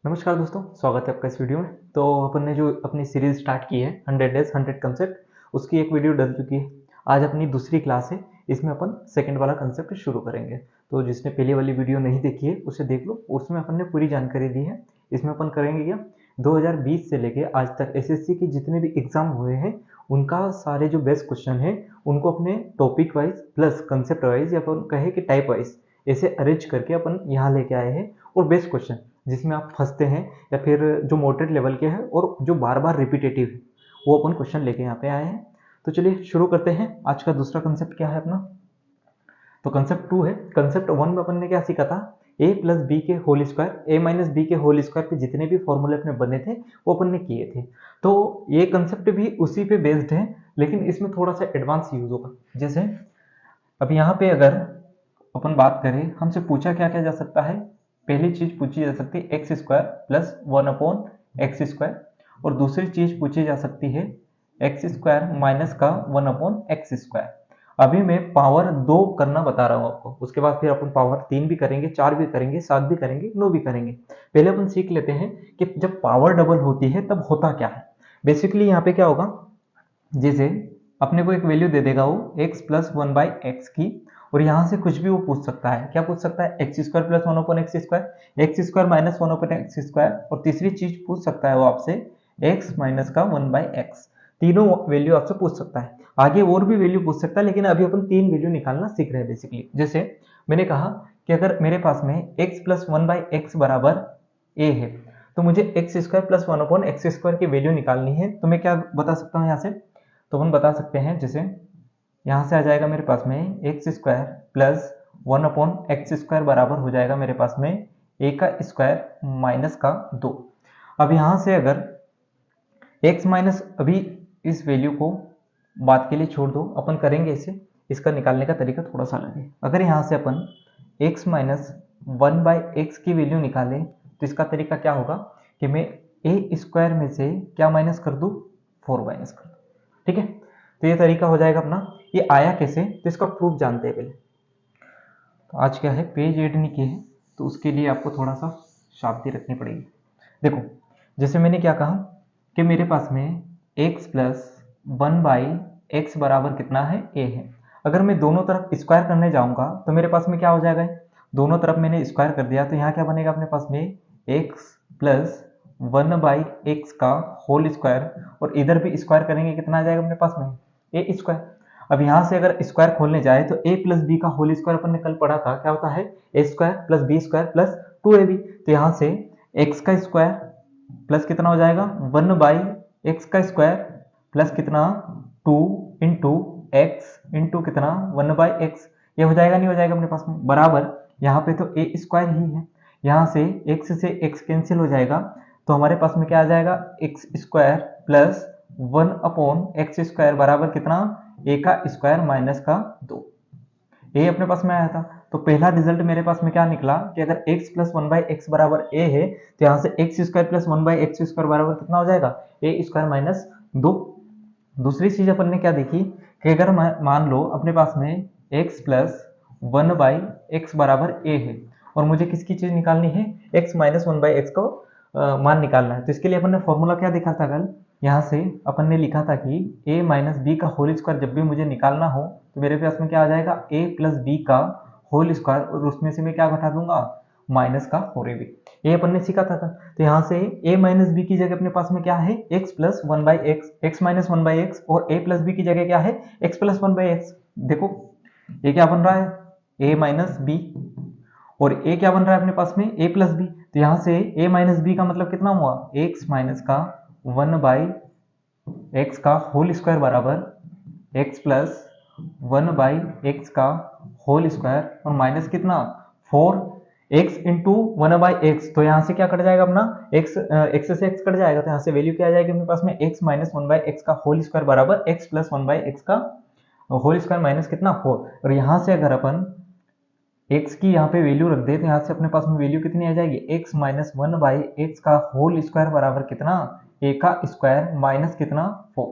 नमस्कार दोस्तों, स्वागत है आपका इस वीडियो में। तो अपन ने जो अपनी सीरीज स्टार्ट की है 100 डेज 100 कंसेप्ट, उसकी एक वीडियो डल चुकी है। आज अपनी दूसरी क्लास है, इसमें अपन सेकंड वाला कंसेप्ट शुरू करेंगे। तो जिसने पहली वाली वीडियो नहीं देखी है उसे देख लो, उसमें अपन ने पूरी जानकारी दी है। इसमें अपन करेंगे क्या, 2020 से लेके आज तक एसएससी के जितने भी एग्जाम हुए हैं उनका सारे जो बेस्ट क्वेश्चन है उनको अपने topic wise plus concept wise या अपन कहे कि टाइप वाइज ऐसे अरेंज करके अपन यहाँ लेके आए हैं। और बेस्ट क्वेश्चन जिसमें आप फंसते हैं या फिर जो मॉडरेट लेवल के हैं और जो बार बार रिपीटेटिव है वो अपन क्वेश्चन लेके यहाँ पे आए हैं। तो चलिए शुरू करते हैं। आज का दूसरा कंसेप्ट क्या है अपना, तो कंसेप्ट 2 है। कंसेप्ट 1 में अपन ने क्या सीखा था, a प्लस बी के whole square, a minus B के होल स्क्वायर पे जितने भी फॉर्मूले अपने बने थे वो अपन ने किए थे। तो ये कंसेप्ट भी उसी पे बेस्ड है, लेकिन इसमें थोड़ा सा एडवांस यूज होगा। जैसे अब यहाँ पे अगर अपन बात करें, हमसे पूछा क्या क्या जा सकता है, पहली चीज पूछी जा सकती है एक्स स्क्वायर प्लस 1/x², और दूसरी चीज पूछी जा सकती है एक्स स्क्वायर माइनस का 1/x²। अभी मैं पावर 2 करना बता रहा हूँ आपको, उसके बाद फिर अपन पावर 3 भी करेंगे, 4 भी करेंगे, 7 भी करेंगे, 9 भी करेंगे। पहले अपन सीख लेते हैं कि जब पावर डबल होती है तब होता क्या है। बेसिकली यहाँ पे क्या होगा, जैसे अपने को एक वैल्यू दे देगा वो x प्लस 1/x की, और यहाँ से कुछ भी वो पूछ सकता है। क्या पूछ सकता है, x square plus 1/x², x square minus 1/x², और तीसरी चीज पूछ सकता है वो आपसे x माइनस का 1/x। तीनों वैल्यू आपसे पूछ सकता है। आगे और भी वैल्यू पूछ सकता है, लेकिन अभी अपन 3 वैल्यू निकालना सीख रहे हैं बेसिकली। जैसे मैंने कहा कि अगर मेरे पास में x प्लस 1/x बराबर a है, तो मुझे एक्स स्क्वायर प्लस 1/x² की वैल्यू निकालनी है। तो मैं क्या बता सकता हूँ यहाँ से, तो हम बता सकते हैं जैसे यहाँ से आ जाएगा मेरे पास में एक्स स्क्वायर प्लस 1/x² बराबर हो जाएगा मेरे पास में a का स्क्वायर माइनस का 2। अब यहाँ से अगर x माइनस, अभी इस वैल्यू को बात के लिए छोड़ दो, अपन करेंगे इसे, इसका निकालने का तरीका थोड़ा सा अलग है। अगर यहाँ से अपन x माइनस 1/x की वैल्यू निकालें तो इसका तरीका क्या होगा कि मैं a स्क्वायर में से क्या माइनस कर दूँ, 4 माइनस कर दूँ। ठीक है, तो ये तरीका हो जाएगा अपना। ये आया कैसे, तो इसका प्रूफ जानते हैं पहले। तो आज क्या है, पेज ऐड नहीं किए हैं तो उसके लिए आपको थोड़ा सा शांति रखनी पड़ेगी। देखो, जैसे मैंने क्या कहा कि मेरे पास में x प्लस 1/x बराबर कितना है, a है। अगर मैं दोनों तरफ स्क्वायर करने जाऊंगा तो मेरे पास में क्या हो जाएगा, दोनों तरफ मैंने स्क्वायर कर दिया तो यहाँ क्या बनेगा अपने पास में x प्लस 1/x का होल स्क्वायर, और इधर भी स्क्वायर करेंगे कितना आ जाएगा अपने पास में a स्क्वायर। अब यहाँ से अगर स्क्वायर खोलने जाए तो a प्लस बी का होल स्क्वायर अपन ने कल पढ़ा था, क्या होता है a square plus B square plus 2ab। तो यहाँ से x का स्क्वायर प्लस कितना हो जाएगा 1/x का स्क्वायर प्लस कितना 2 इंटू एक्स इंटू कितना 1/x। ये हो जाएगा नहीं हो जाएगा अपने पास में, बराबर यहाँ पे तो a स्क्वायर ही है, यहाँ से x से x कैंसिल हो जाएगा, तो हमारे पास में क्या आ जाएगा एक्स स्क्वायर प्लस 1/x² बराबर कितना a का स्क्वायर माइनस का 2। ये अपने पास में आया था। तो पहला रिजल्ट मेरे पास में क्या निकला कि अगर x प्लस 1/x बराबर a है तो यहाँ से एक्स स्क्वायर प्लस 1/x² बराबर कितना हो जाएगा a स्क्वायर माइनस 2। दूसरी चीज अपन ने क्या देखी कि अगर मान लो अपने पास में x प्लस 1/x बराबर a है और मुझे किसकी चीज निकालनी है, x माइनस 1/x को मान निकालना है। तो इसके लिए अपन ने फॉर्मूला क्या देखा था कल, यहाँ से अपन ने लिखा था कि a माइनस बी का होल स्क्वायर जब भी मुझे निकालना हो तो मेरे पास में क्या आ जाएगा a प्लस बी का होल स्क्वायर, और उसमें से मैं क्या घटा दूंगा माइनस का 4ab। ये अपन ने सीखा था। तो यहाँ से a माइनस बी की जगह अपने पास में क्या है x plus 1/x, x minus 1/x, और a प्लस बी की जगह क्या है x प्लस 1/x। देखो ये क्या बन रहा है a माइनस बी, और a क्या बन रहा है अपने पास में a प्लस बी। तो यहाँ से a माइनस बी का मतलब कितना हुआ x माइनस का 1/x का होल स्क्वायर बराबर x प्लस 1/x का होल स्क्वायर, और माइनस कितना 4x इंटू 1/x। तो यहाँ से क्या कट जाएगा अपना x से x कट जाएगा, तो यहाँ से वैल्यू क्या आ जाएगी अपने पास में x माइनस 1/x का होल स्क्वायर बराबर x प्लस 1/x का होल स्क्वायर माइनस कितना 4। और यहाँ से अगर अपन x की यहाँ पे वैल्यू रख दे तो यहाँ से अपने पास में वैल्यू कितनी आ जाएगी x माइनस 1/x का होल स्क्वायर बराबर कितना a का स्क्वायर माइनस कितना 4।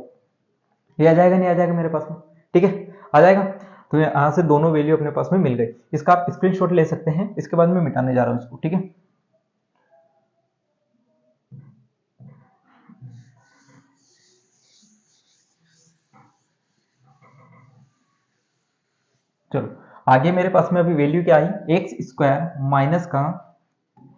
ये आ जाएगा नहीं आ जाएगा मेरे पास में, ठीक है आ जाएगा। तो यहाँ से दोनों वैल्यू अपने पास में मिल गई। इसका आप स्क्रीनशॉट ले सकते हैं, इसके बाद मैं मिटाने जा रहा हूँ इसको, ठीक है। चलो आगे मेरे पास में अभी वैल्यू क्या आई, एक्स स्क्वायर माइनस का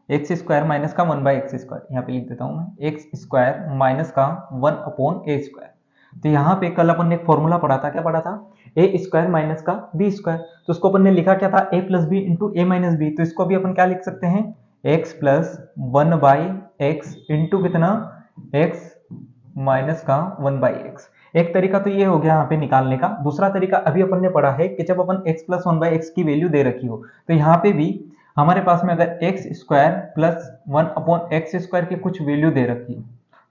1/x², यहाँ पे लिख देता हूँ मैं, एक्स स्क्वायर माइनस का 1/a²। तो यहाँ पे कल अपन ने एक फॉर्मूला पढ़ा था, क्या पढ़ा था, a² माइनस का b²। तो उसको अपन ने लिखा क्या था, a plus B into A minus B. तो इसको भी अपन क्या लिख सकते हैं, x प्लस 1/x इंटू कितना, x माइनस का 1/x। एक तरीका तो ये हो गया यहाँ पे निकालने का। दूसरा तरीका अभी अपन ने पढ़ा है कि जब अपन x प्लस 1/x की वैल्यू दे रखी हो, तो यहाँ पे भी हमारे पास में अगर x² प्लस 1/x² की कुछ वैल्यू दे रखी है,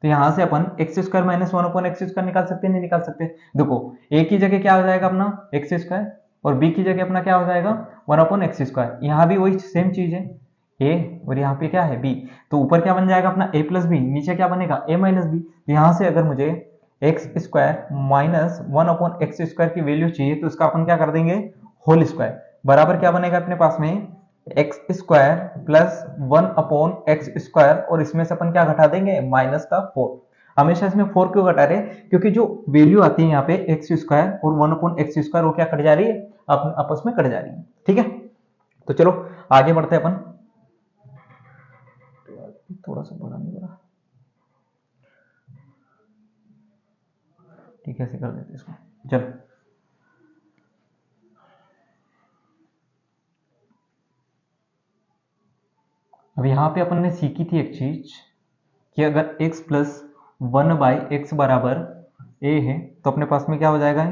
तो यहाँ से अपन x² माइनस 1/x² निकाल सकते हैं, नहीं निकाल सकते। देखो a की जगह क्या हो जाएगा अपना x² और b की जगह अपना क्या हो जाएगा 1/x²। यहाँ भी वही सेम चीज है, a और यहाँ पे क्या है b। तो ऊपर क्या बन जाएगा अपना a प्लस बी, नीचे क्या बनेगा a माइनस बी। तो यहाँ से अगर मुझे x² माइनस 1/x² की वैल्यू चाहिए, तो इसका अपन क्या कर देंगे, होल स्क्वायर, बराबर क्या बनेगा अपने पास में x² प्लस 1/x², और इसमें से अपन क्या घटा देंगे, माइनस का 4। हमेशा इसमें 4 क्यों घटा रहे हैं, क्योंकि जो वैल्यू आती है यहाँ पे x² और 1/x² वो क्या कट जा रही है, आपस में कट जा रही है। ठीक है, तो चलो आगे बढ़ते हैं अपन। थोड़ा सा बड़ा नहीं बड़ा, ठीक है, ऐसे कर देते इसको। चलो अब यहाँ पे अपन ने सीखी थी एक चीज कि अगर x प्लस 1/x बराबर a है, तो अपने पास में क्या हो जाएगा,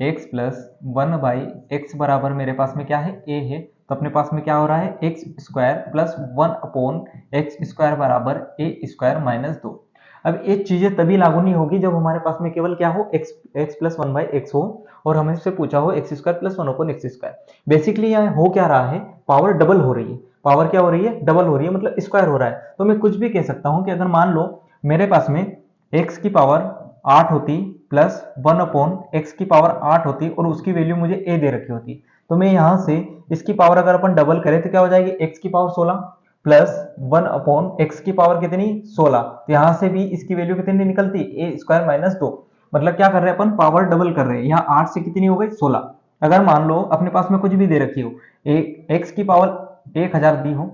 x प्लस 1/x बराबर मेरे पास में क्या है, a है। तो अपने पास में क्या हो रहा है, x² प्लस 1/x² बराबर a² माइनस 2। अब ये चीजें तभी लागू नहीं होगी जब हमारे पास में केवल क्या हो, x प्लस 1/x हो और हमें से पूछा हो x² प्लस 1/x²। बेसिकली यहाँ हो क्या रहा है, पावर डबल हो रही है। पावर क्या हो रही है, डबल हो रही है, मतलब स्क्वायर हो रहा है। तो मैं कुछ भी कह सकता हूं कि अगर मान लो मेरे पास में x की पावर 8 होती प्लस 1/x की पावर 8 होती और उसकी वैल्यू मुझे a दे रखी होती, तो मैं यहां से इसकी पावर अगर अपन डबल करें तो क्या हो जाएगी, x की पावर 16 प्लस 1/x की पावर कितनी 16। तो यहां से भी इसकी वैल्यू कितनी निकलती, a² माइनस 2। मतलब क्या कर रहे हैं अपन, पावर डबल कर रहे हैं। यहाँ 8 से कितनी हो गई 16। अगर मान लो अपने पास में कुछ भी दे रखी हो, x की पावर 1000 दी हो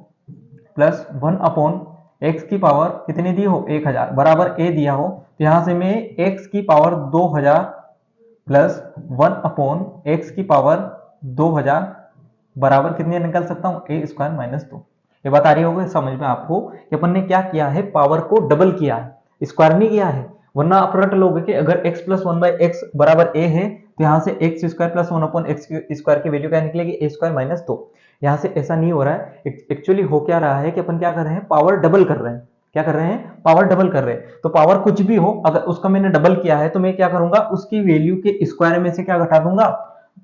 प्लस 1/x की पावर कितनी दी हो 1000 बराबर a दिया हो, तो यहां से मैं x की पावर 2000 प्लस 1/x की पावर 2000 बराबर कितनी निकल सकता हूं, a² माइनस 2। ये बात आ रही होगी समझ में आपको कि अपन ने क्या किया है, पावर को डबल किया है, स्क्वायर नहीं किया है। वरना आप रट लोगे कि अगर x प्लस 1/x बराबर a है, तो यहां से x² प्लस 1/x² की वैल्यू क्या निकलेगी, a² माइनस 2। यहाँ से ऐसा नहीं हो रहा है। एक्चुअली हो क्या रहा है कि अपन क्या कर रहे हैं, पावर डबल कर रहे हैं। क्या कर रहे हैं, पावर डबल कर रहे हैं। तो पावर कुछ भी हो, अगर उसका मैंने डबल किया है तो मैं क्या करूंगा, उसकी वैल्यू के स्क्वायर में से क्या घटा दूंगा,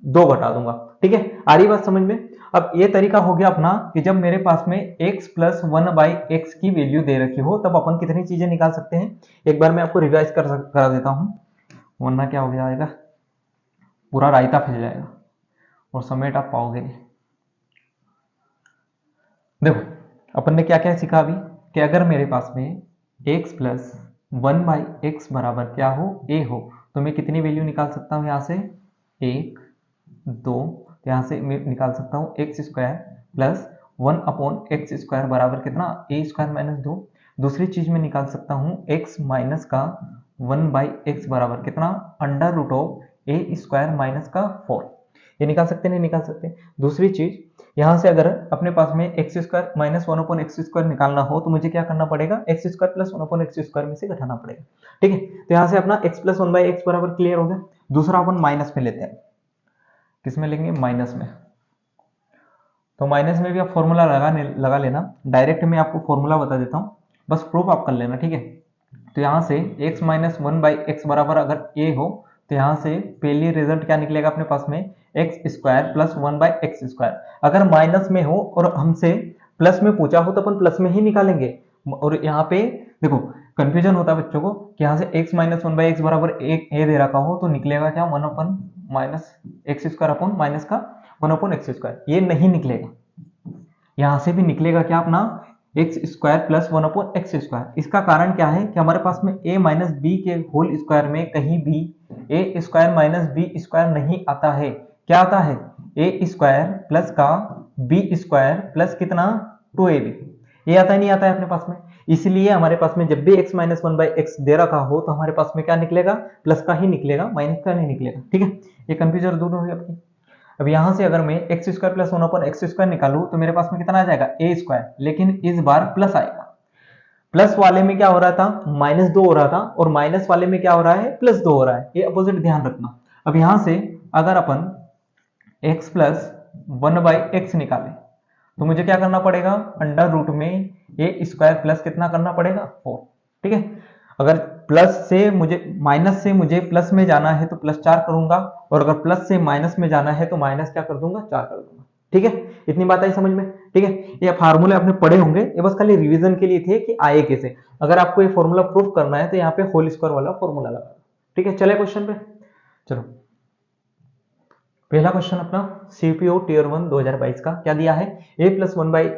2 घटा दूंगा। ठीक है, आ रही बात समझ में। अब ये तरीका हो गया अपना कि जब मेरे पास में x प्लस 1/x की वैल्यू दे रखी हो, तब अपन कितनी चीजें निकाल सकते हैं। एक बार मैं आपको रिवाइज करा देता हूं, वरना क्या हो जाएगा, पूरा रायता फैल जाएगा और समेट आप पाओगे नहीं। देखो अपन ने क्या क्या सीखा अभी, कि अगर मेरे पास में x प्लस 1/x बराबर क्या हो, a हो, तो मैं कितनी वैल्यू निकाल सकता हूँ, यहाँ से 1 2, यहाँ से मैं निकाल सकता हूँ x² प्लस 1/x² बराबर कितना, a² माइनस 2। दूसरी चीज में निकाल सकता हूँ x माइनस का 1/x बराबर कितना, √a² माइनस का 4। ये निकाल सकते नहीं निकाल सकते। दूसरी चीज, यहां से अगर अपने पास में x² माइनस 1/x² निकालना हो, तो मुझे क्या करना पड़ेगा, x² प्लस 1/x² में से घटाना पड़ेगा। ठीक है, तो यहां से अपना x प्लस 1/x बराबर क्लियर हो गया। दूसरा अपन माइनस में लेते हैं, किसमें लेंगे, माइनस में। तो माइनस में भी आप फॉर्मूला लगा लेना। डायरेक्ट मैं आपको फॉर्मूला बता देता हूं, बस प्रूफ आप कर लेना। ठीक है, तो यहां से x माइनस 1/x बराबर अगर a हो, तो यहां से पहली रिजल्ट क्या निकलेगा अपने पास में, x² प्लस 1/x²। अगर माइनस में हो और हमसे प्लस में पूछा हो, तो अपन प्लस में ही निकालेंगे। और यहाँ पे देखो कंफ्यूजन होता है बच्चों को कि यहाँ से x माइनस 1/x बराबर a दे रखा हो, तो निकलेगा क्या 1 माइनस x² अपॉन माइनस का 1/x²। ये नहीं निकलेगा, यहां से भी निकलेगा क्या अपना x² प्लस 1/x²। इसका कारण क्या है कि हमारे पास में a माइनस बी के होल स्क्वायर में कहीं भी a² माइनस b² नहीं आता है। क्या आता है, ए स्क्वायर प्लस का बी स्क्वायर प्लस कितना 2ab, ये आता है नहीं आता है अपने पास में। इसलिए हमारे पास में जब भी x minus one by x दे रखा हो तो हमारे पास में क्या निकलेगा, प्लस का ही निकलेगा, माइनस का नहीं निकलेगा। ठीक है, ये कंफ्यूजन दूर हो गई आपकी। अब यहां से अगर मैं x square plus one upon x square निकालू तो मेरे पास में कितना आ जाएगा ए स्क्वायर, लेकिन इस बार प्लस आएगा। प्लस वाले में क्या हो रहा था, -2 हो रहा था, और माइनस वाले में क्या हो रहा है, +2 हो रहा है। ये अपोजिट ध्यान रखना। अब यहां से अगर अपन x plus one by x निकाले तो मुझे क्या करना पड़ेगा, अंडर रूट में ए स्क्वायर प्लस कितना करना पड़ेगा 4। ठीक है, अगर प्लस से मुझे माइनस से मुझे प्लस में जाना है तो +4 करूंगा, और अगर प्लस से माइनस में जाना है तो माइनस क्या कर दूंगा, 4 कर दूंगा। ठीक है, इतनी बात आई समझ में। ठीक है, ये फार्मूले आपने पढ़े होंगे, ये बस खाली रिवीजन के लिए थे कि आए कैसे। अगर आपको ये फॉर्मूला प्रूफ करना है तो यहाँ पे होल स्क्वायर वाला फॉर्मूला लगा। ठीक है, चले क्वेश्चन पे। चलो, पहला क्वेश्चन अपना सीपीओ टीयर 1 2022 का क्या दिया है, a plus one by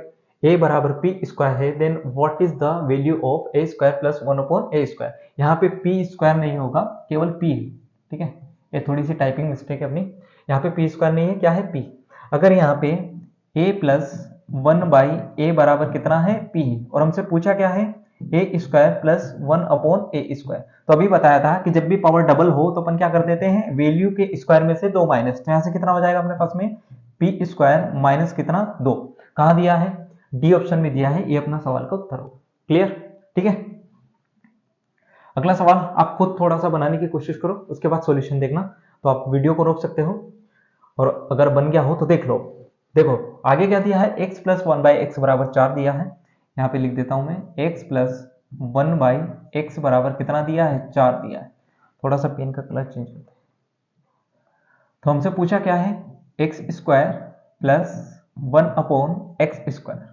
A बराबर पी स्क्वायर है, then what is the value of A square plus one upon A square. यहाँ पे पी स्क्वायर नहीं होगा, केवल पी है। ठीक है, ये थोड़ी सी टाइपिंग मिस्टेक है अपनी, यहाँ पे पी स्क्वायर नहीं है, क्या है पी। अगर यहाँ पे a plus one by A बराबर कितना है पी है, और हमसे पूछा क्या है ए square plus one upon A square. तो अभी बताया था कि जब भी पावर डबल हो तो अपन क्या कर देते हैं, वैल्यू के स्क्वायर में से 2 माइनस, तो यहाँ से कितना हो जाएगा अपने पास में पी स्क्वायर माइनस कितना 2। कहाँ दिया है, डी ऑप्शन में दिया है, ये अपना सवाल का उत्तर होगा। क्लियर। ठीक है, अगला सवाल आप खुद थोड़ा सा बनाने की कोशिश करो, उसके बाद सॉल्यूशन देखना। तो आप वीडियो को रोक सकते हो, और अगर बन गया हो तो देख लो। देखो आगे क्या दिया है, x plus one by x बराबर 4 दिया है। यहाँ पे लिख देता हूं मैं, x plus one by x बराबर कितना दिया है, 4 दिया है। थोड़ा सा पेन का कलर चेंज करते हैं। तो हमसे पूछा क्या है, x square plus one upon x square.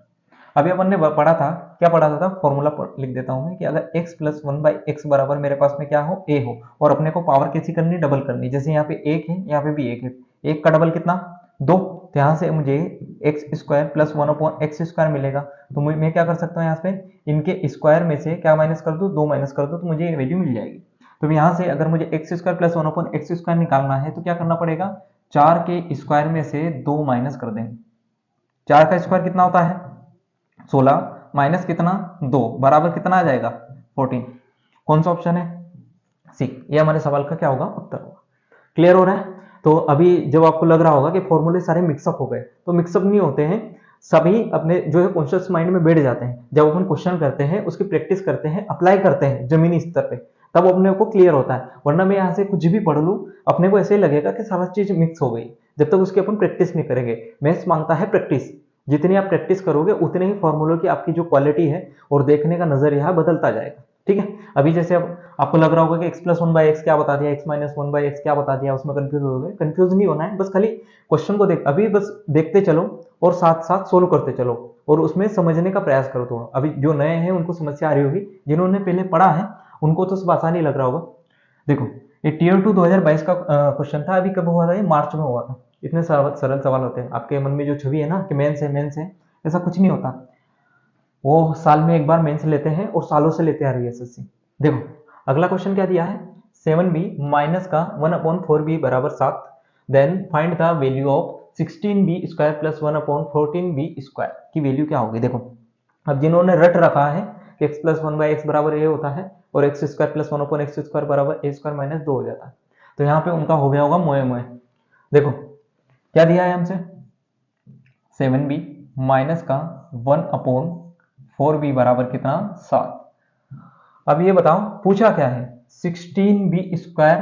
अभी अपन ने पढ़ा था, क्या पढ़ा था फॉर्मूला लिख देता हूं मैं, कि अगर x plus one by x बराबर मेरे पास में क्या हो, a हो, और अपने को पावर कैसी करनी, डबल करनी। जैसे यहाँ पे 1 है, यहाँ पे भी 1 है, 1 का डबल कितना 2, तो यहाँ से मुझे x square plus one upon x square मिलेगा। तो मैं क्या कर सकता हूँ, यहाँ पे इनके स्क्वायर में से क्या माइनस कर दूँ, 2 माइनस कर दूँ, तो मुझे ये वैल्यू मिल जाएगी। तो यहाँ से अगर मुझे x square plus one upon x square निकालना है तो क्या करना पड़ेगा, 4 के स्क्वायर में से 2 माइनस कर देंगे। 4 का स्क्वायर कितना होता है 16, माइनस कितना 2, बराबर कितना आ जाएगा 14। कौन सा ऑप्शन है, सी। ये हमारे सवाल का क्या होगा, उत्तर होगा। क्लियर हो रहा है। तो अभी जब आपको लग रहा होगा कि फॉर्मूले सारे मिक्सअप हो गए, तो मिक्सअप नहीं होते हैं, सभी अपने जो है कॉन्शियस माइंड में बैठ जाते हैं। जब अपन क्वेश्चन करते हैं, उसकी प्रैक्टिस करते हैं, अप्लाई करते हैं जमीनी स्तर पे, तब अपने को क्लियर होता है। वरना मैं यहाँ से कुछ भी पढ़ लूँ, अपने को ऐसे ही लगेगा कि सारा चीज मिक्स हो गई, जब तक उसकी अपन प्रैक्टिस नहीं करेंगे। मैथ्स मांगता है प्रैक्टिस, जितनी आप प्रैक्टिस करोगे उतने ही फॉर्मूलों की आपकी जो क्वालिटी है और देखने का नजरिया बदलता जाएगा। ठीक है, अभी जैसे अब आपको लग रहा होगा कि x plus one by x क्या बता दिया, x minus one by x क्या बता दिया, उसमें कंफ्यूज हो गए। कंफ्यूज नहीं होना है, बस खाली क्वेश्चन को देख, अभी बस देखते चलो और साथ साथ सोल्व करते चलो, और उसमें समझने का प्रयास करो थोड़ा। अभी जो नए हैं उनको समस्या आ रही होगी, जिन्होंने पहले पढ़ा है उनको तो सब आसानी लग रहा होगा। देखो ये टीयर 2 2022 का क्वेश्चन था। अभी कब हुआ था, ये मार्च में हुआ था। इतने सरल सवाल होते हैं। आपके मन में जो छवि है ना कि मेंस है, ऐसा कुछ नहीं होता। वो साल में एक बार मेंस लेते हैं और सालों से लेते आ रही है एसएससी। देखो अगला क्वेश्चन क्या दिया है, 7b माइनस का 1/4b बराबर 7, then find the value of 16b square plus 1/14b square की वैल्यू क्या होगी। देखो अब जिन्होंने रट रखा है कि x plus one by x बराबर ए होता है और x square plus one upon x square बराबर ए स्क्वायर माइनस 2 हो जाता है, तो यहाँ पे उनका हो गया होगा मोए मोए। देखो क्या दिया है हमसे, 7b माइनस का 1/4b बराबर कितना 7। अब ये बताओ पूछा क्या है, 16b स्क्वायर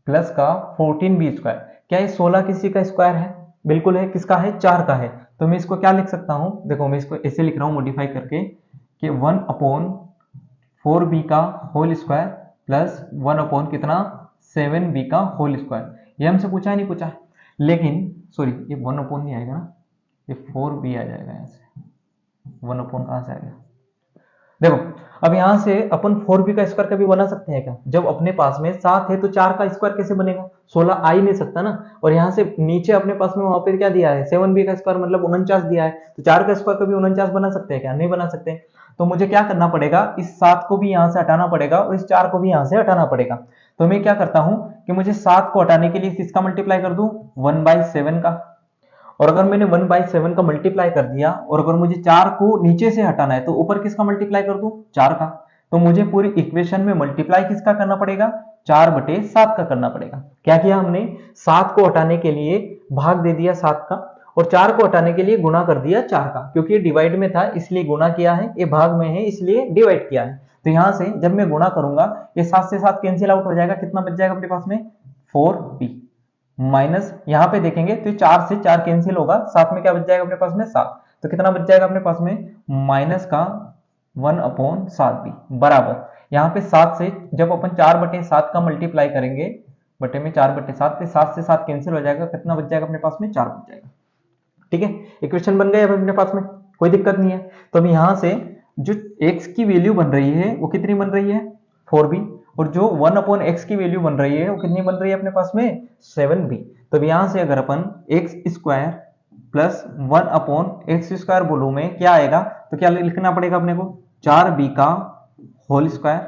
प्लस का 14b स्क्वायर। क्या ये 16 किसी का स्क्वायर है, बिल्कुल है। किसका है, 4 का है। तो मैं इसको क्या लिख सकता हूं, देखो मैं इसको ऐसे लिख रहा हूं मॉडिफाई करके कि 1/4b का होल स्क्वायर प्लस 1 कितना 7b का होल स्क्वायर। ये हमसे पूछा है, नहीं पूछा है, लेकिन सॉरी ये 1 नहीं आएगा ना, ये 4b आ जाएगा। यहाँ से 1 कहां से आ गया। देखो अब यहां से अपन 4b का स्क्वायर कभी बना सकते हैं क्या, जब अपने पास में 7 है तो 4 का स्क्वायर कैसे बनेगा, 16 आ ही नहीं सकता ना। और यहां से नीचे अपने पास में वहां पे क्या दिया है, 7b का स्क्वायर मतलब 49 दिया है, तो 4 का स्क्वायर कभी 49 बना सकते हैं क्या, नहीं बना सकते। तो मुझे क्या करना पड़ेगा, इस 7 को भी यहां से हटाना पड़ेगा और इस 4 को भी यहां से हटाना पड़ेगा। तो मैं क्या करता हूं कि मुझे 7 को हटाने के लिए किसका मल्टीप्लाई कर दूं, 1/7 का। और अगर मैंने 1/7 का मल्टीप्लाई कर दिया और अगर मुझे 4 को नीचे से हटाना है तो ऊपर किसका मल्टीप्लाई कर दूं, 4 का। तो मुझे पूरी इक्वेशन में मल्टीप्लाई किसका करना पड़ेगा, 4/7 का करना पड़ेगा। क्या किया हमने, 7 को हटाने के लिए भाग दे दिया 7 का, और 4 को हटाने के लिए गुणा कर दिया 4 का, क्योंकि ये डिवाइड में था इसलिए गुणा किया है, ये भाग में है इसलिए डिवाइड किया है। तो यहां से जब मैं गुणा करूंगा ये 7 से 7 कैंसिल आउट हो जाएगा, कितना बच जाएगा अपने पास में 4b माइनस, यहां पे देखेंगे तो 4 से 4 कैंसिल होगा, साथ में क्या बच जाएगा अपने पास में 7, तो कितना बच जाएगा अपने पास में माइनस का 1/7b बराबर, यहाँ पे 7 से जब अपन 4/7 का मल्टीप्लाई करेंगे बटे में 4/7 पे 7 से 7 कैंसिल हो जाएगा, कितना बच जाएगा अपने पास में 4 बच जाएगा। ठीक है, इक्वेशन बन गई अब अपने पास में, कोई दिक्कत नहीं है। तो अब यहां से जो x की वैल्यू बन रही है वो कितनी बन रही है 4b, और जो 1/x की वैल्यू बन रही है वो कितनी बन रही है अपने पास में 7b। तो यहां से अगर अपन x² प्लस 1/x² बोलूं में क्या आएगा, तो क्या लिखना पड़ेगा अपने को 4b का होल स्क्वायर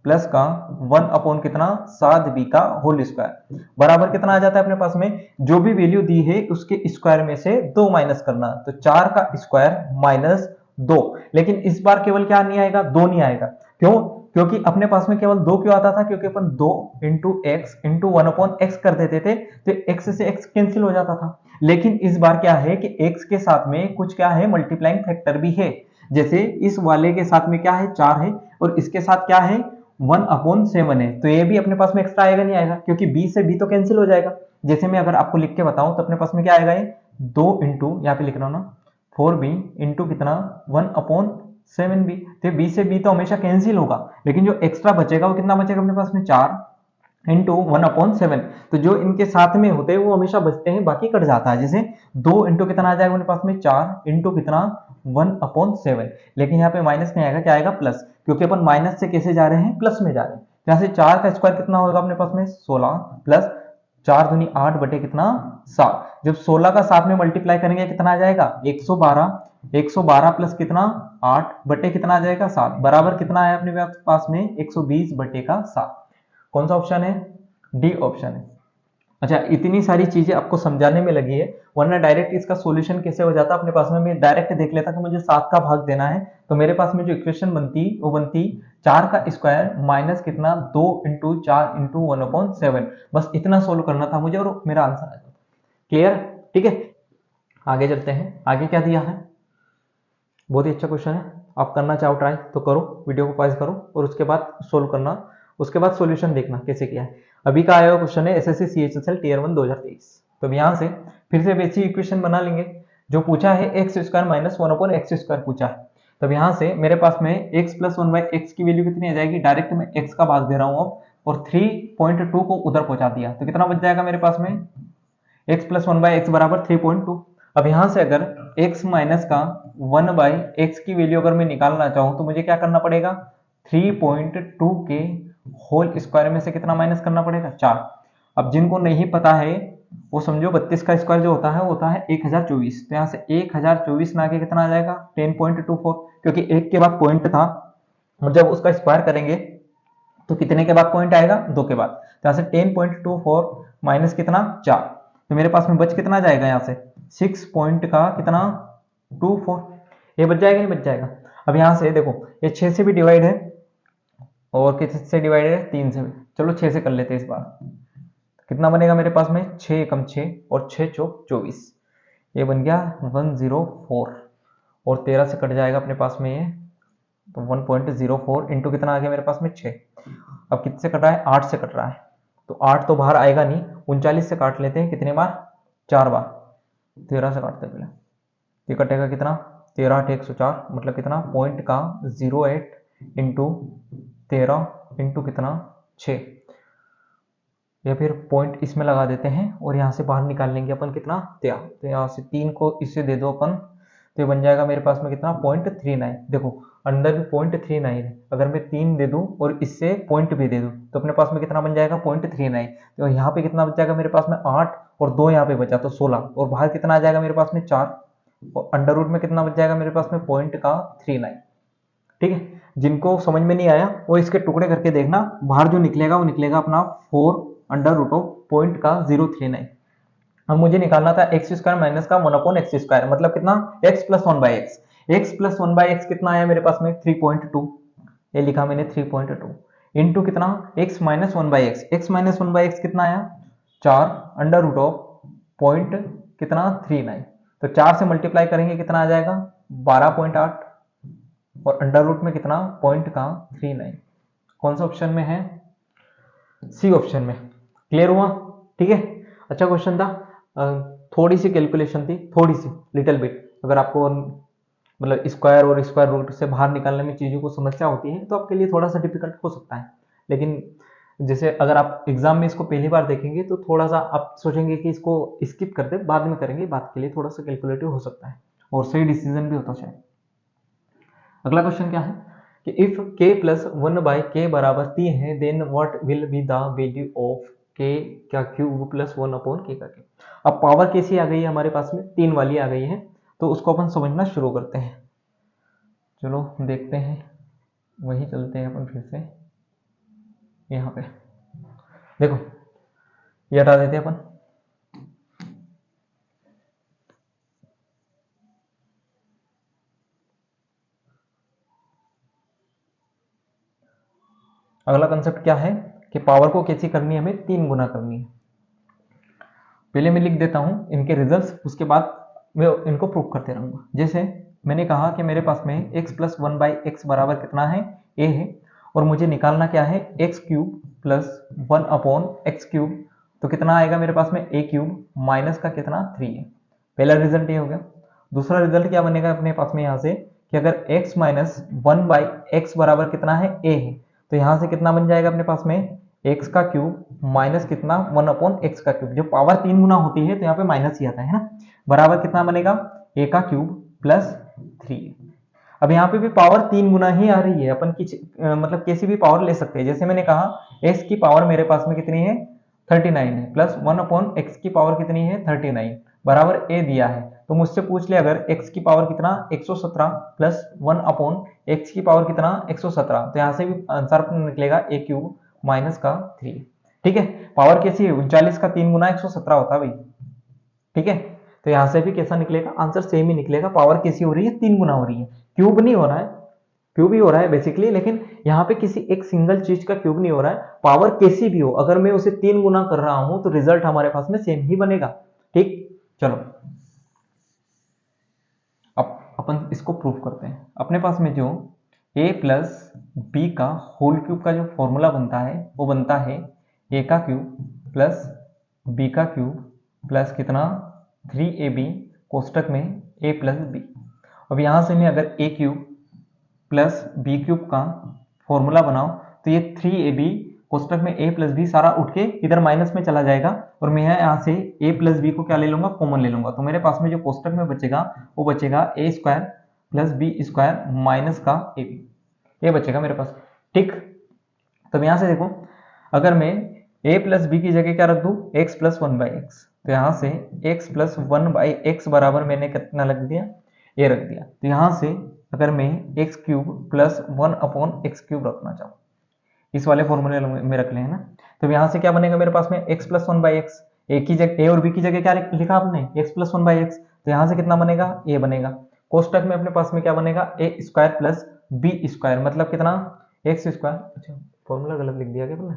प्लस का 1 कितना 7b का होल स्क्वायर बराबर कितना आ जाता है अपने पास में, जो भी वैल्यू दी है उसके स्क्वायर में से 2 माइनस करना, तो 4 का स्क्वायर माइनस 2। लेकिन इस बार केवल क्या नहीं आएगा, 2 नहीं आएगा, क्यों, क्योंकि अपने पास में केवल 2 क्यों आता था, क्योंकि अपन 2 इंटू एक्स इंटू 1/x कर देते थे तो x से x कैंसिल हो जाता था। लेकिन इस बार क्या है कि x के साथ में कुछ क्या है मल्टीप्लाइंग फैक्टर भी है, जैसे इस वाले के साथ में क्या है 4 है और इसके साथ क्या है 1/7 है, तो ये भी अपने पास में एक्स्ट्रा आएगा नहीं आएगा, क्योंकि b से b तो कैंसिल हो जाएगा। जैसे मैं अगर आपको लिख के बताऊं तो अपने पास में क्या आएगा, ये 2 इंटू यहाँ पे लिख रहा हूं ना 4b इंटू कितना 1/7b, तो b से b तो हमेशा कैंसिल होगा, लेकिन जो एक्स्ट्रा बचेगा वो कितना बचेगा अपने पास में 4 इंटू 1/7। तो जो इनके साथ में होते हैं वो हमेशा बचते हैं, बाकी कट जाता है। जैसे 2 इंटू कितना आ जाएगा अपने पास में 4 इंटू कितना 1/7, लेकिन यहाँ पे माइनस नहीं आएगा, क्या आएगा प्लस, क्योंकि अपन माइनस से कैसे जा रहे हैं प्लस में जा रहे हैं। यहाँ से 4 का स्क्वायर कितना होगा अपने पास में 16 प्लस 4 दूनी 8 बटे कितना 7, जब 16 का 7 में मल्टीप्लाई करेंगे कितना आ जाएगा 112 प्लस कितना 8 बटे कितना आ जाएगा 7 बराबर कितना है अपने पास में 120 बटे का 7। कौन सा ऑप्शन है, डी ऑप्शन है। अच्छा, इतनी सारी चीजें आपको समझाने में लगी है, वरना डायरेक्ट इसका सॉल्यूशन कैसे हो जाता अपने पास में, मैं डायरेक्ट देख लेता कि मुझे 7 का भाग देना है, तो मेरे पास में जो इक्वेशन बनती वो बनती 4 का स्क्वायर माइनस कितना 2 इंटू 4 इंटू 1/7, बस इतना सोल्व करना था मुझे और मेरा आंसर आ जाता। क्लियर, ठीक है, आगे चलते हैं। आगे क्या दिया है, बहुत ही अच्छा क्वेश्चन है, आप करना चाहो ट्राई तो करो, वीडियो को पॉज करो और उसके बाद सोल्व करना, उसके बाद सॉल्यूशन देखना कैसे किया है। अभी का आया हुआ क्वेश्चन है एसएससी CHSL टीयर 1 2023। तो यहां से फिर से बेसिक इक्वेशन बना लेंगे, जो पूछा है x² माइनस 1/x² पूछा है। तब यहां से मेरे पास में x प्लस 1/x की वैल्यू कितनी आ जाएगी, डायरेक्ट मैं x का भाग दे रहा हूं अब, और 3.2 को उधर पहुंचा दिया, तो कितना बच जाएगा मेरे पास में x प्लस 1/x बराबर 3.2। अब यहां से अगर x माइनस का 1/x की वैल्यू अगर मैं निकालना चाहूं तो मुझे क्या करना पड़ेगा, 3.2 के होल स्क्वायर में से कितना माइनस करना पड़ेगा 4। अब जिनको नहीं पता है वो समझो 32 का स्क्वायर जो होता है वो होता है 1024, तो यहाँ से 1024 ना के कितना आ जाएगा 10.24, क्योंकि एक के बाद पॉइंट था और जब उसका स्क्वायर करेंगे तो कितने के बाद पॉइंट आएगा 2 के बाद, तो यहाँ से 10.24 माइनस कितना 4, तो मेरे पास में बच कितना जाएगा यहाँ से 6 पॉइंट का कितना 24, ये बच जाएगा नहीं बच जाएगा। अब यहाँ से देखो ये 6 से भी डिवाइड है और किससे डिवाइड है 3 से भी, चलो 6 से कर लेते हैं इस बार, कितना बनेगा मेरे पास में 6 एकम 6 और 6 चौक 24, ये बन गया 104 और 13 से कट जाएगा अपने पास में ये, तो 1.04 इंटू कितना आ गया मेरे पास में 6। अब कितने से कट रहा है 8 से कट रहा है, तो 8 तो बाहर आएगा नहीं, 39 से काट लेते हैं, कितने बार 4 बार, 13 से काटते पहले, ये कटेगा कितना 13 8 104, मतलब कितना पॉइंट का 08 इंटू 13 इंटू कितना 6, या फिर पॉइंट इसमें लगा देते हैं और यहाँ से बाहर निकाल लेंगे अपन कितना 13, तो यहाँ से 3 को इससे दे दो अपन, तो ये बन जाएगा मेरे पास में कितना 0.39। देखो अंदर भी 0.39 है, अगर मैं 3 दे दूं और इससे पॉइंट भी दे दूं तो अपने पास में कितना बन जाएगा 0.39, तो यहाँ पे कितना बच जाएगा मेरे पास में 8 और 2 यहाँ पे बचा तो 16, और बाहर कितना आ जाएगा मेरे पास में 4, और अंडर रूट में कितना बच जाएगा मेरे पास में 0.39। ठीक है, जिनको समझ में नहीं आया वो इसके टुकड़े करके देखना, बाहर जो निकलेगा वो निकलेगा अपना 4 अंडर रूट ऑफ 0.039। अब मुझे निकालना था एक्स स्क्वायर माइनस का 1/x², मतलब कितना, x plus 1/x। x plus 1/x कितना आया मेरे पास में 3.2, ये लिखा मैंने 3.2 इंटू कितना x minus 1/x, x minus 1/x कितना आया 4 अंडर रूट ऑफ पॉइंट कितना 39, तो 4 से मल्टीप्लाई करेंगे कितना आ जाएगा 12.8 और अंडर रूट में कितना पॉइंट का 39, कौन सा ऑप्शन में है, सी ऑप्शन में। क्लियर हुआ, ठीक है। अच्छा क्वेश्चन था, थोड़ी सी कैलकुलेशन थी, थोड़ी सी लिटिल बिट, अगर आपको मतलब स्क्वायर और स्क्वायर रूट से बाहर निकालने में चीज़ों को समस्या होती है तो आपके लिए थोड़ा सा डिफिकल्ट हो सकता है, लेकिन जैसे अगर आप एग्जाम में इसको पहली बार देखेंगे तो थोड़ा सा आप सोचेंगे कि इसको स्किप कर दे, बाद में करेंगे, बात के लिए थोड़ा सा कैलकुलेटिव हो सकता है और सही डिसीजन भी होता है। अगला क्वेश्चन क्या है कि इफ k प्लस 1/k बराबर 3 है then what will be the value of k का क्यूब प्लस 1/k का क्यूब। अब पावर कैसी आ गई है हमारे पास में, 3 वाली आ गई है, तो उसको अपन समझना शुरू करते हैं। चलो देखते हैं, वही चलते हैं अपन फिर से यहाँ पे, देखो ये हटा देते हैं अपन। अगला कंसेप्ट क्या है कि पावर को कैसी करनी है, हमें 3 गुना करनी है। पहले मैं लिख देता हूं इनके रिजल्ट्स, उसके बाद मैं इनको प्रूव करते रहूंगा। जैसे मैंने कहा कि मेरे पास में x प्लस 1/x बराबर कितना है a है, और मुझे निकालना क्या है x क्यूब प्लस 1/x³, तो कितना आएगा मेरे पास में a³ माइनस का कितना 3 है। पहला रिजल्ट ये हो गया। दूसरा रिजल्ट क्या बनेगा अपने पास में यहाँ से कि अगर x माइनस 1/x बराबर कितना है a है, तो यहाँ से कितना बन जाएगा अपने पास में x का क्यूब माइनस कितना 1/x का क्यूब, जो पावर 3 गुना होती है तो यहाँ पे माइनस ही आता है ना, बराबर कितना बनेगा a का क्यूब प्लस 3। अब यहाँ पे भी पावर 3 गुना ही आ रही है, अपन मतलब किसी भी पावर ले सकते हैं। जैसे मैंने कहा x की पावर मेरे पास में कितनी है 39 है, प्लस 1/x की पावर कितनी है 39 बराबर a दिया है, तो मुझसे पूछ ले अगर x की पावर कितना 117 प्लस 1/x की पावर कितना 117, तो यहाँ से भी आंसर निकलेगा a³ माइनस का 3। ठीक है, पावर कैसी है 39 का 3 गुना 117 होता है भाई, ठीक है, तो यहां से भी कैसा निकलेगा आंसर सेम ही निकलेगा। पावर कैसी हो रही है 3 गुना हो रही है, क्यूब नहीं हो रहा है, क्यूब ही हो रहा है बेसिकली, लेकिन यहाँ पे किसी एक सिंगल चीज का क्यूब नहीं हो रहा है। पावर कैसी भी हो अगर मैं उसे 3 गुना कर रहा हूं तो रिजल्ट हमारे पास में सेम ही बनेगा। ठीक, चलो अब अपन इसको प्रूफ करते हैं। अपने पास में जो a प्लस बी का होल क्यूब का जो फॉर्मूला बनता है वो बनता है a का क्यूब प्लस b का क्यूब प्लस कितना 3ab कोष्टक में a प्लस बी। अब यहां से मैं अगर a³ प्लस b³ का फॉर्मूला बनाओ तो ये 3ab कोष्टक में a प्लस बी सारा उठ के इधर माइनस में चला जाएगा, और मैं यहाँ से a प्लस बी को क्या ले लूंगा कॉमन ले लूंगा, तो मेरे पास में जो कोष्टक में बचेगा वो बचेगा a² प्लस b² माइनस का ab, ये बचेगा मेरे पास। ठीक, तो यहाँ से देखो अगर मैं a प्लस बी की जगह क्या रख दूं x प्लस 1/x, तो यहाँ से x प्लस 1/x बराबर मैंने कितना रख दिया a रख दिया, तो यहाँ से अगर मैं x³ प्लस 1/x³ रखना चाहूँ इस वाले फॉर्मूले में रख ले है ना, तो यहाँ से क्या बनेगा मेरे पास में x प्लस 1/x, a की जगह a और b की जगह क्या लिखा आपने x प्लस 1/x, तो यहाँ से कितना बनेगा a बनेगा। कोष्टक में अपने पास में क्या बनेगा a² प्लस b², मतलब कितना x², अच्छा फॉर्मूला गलत लिख दिया क्या अपने,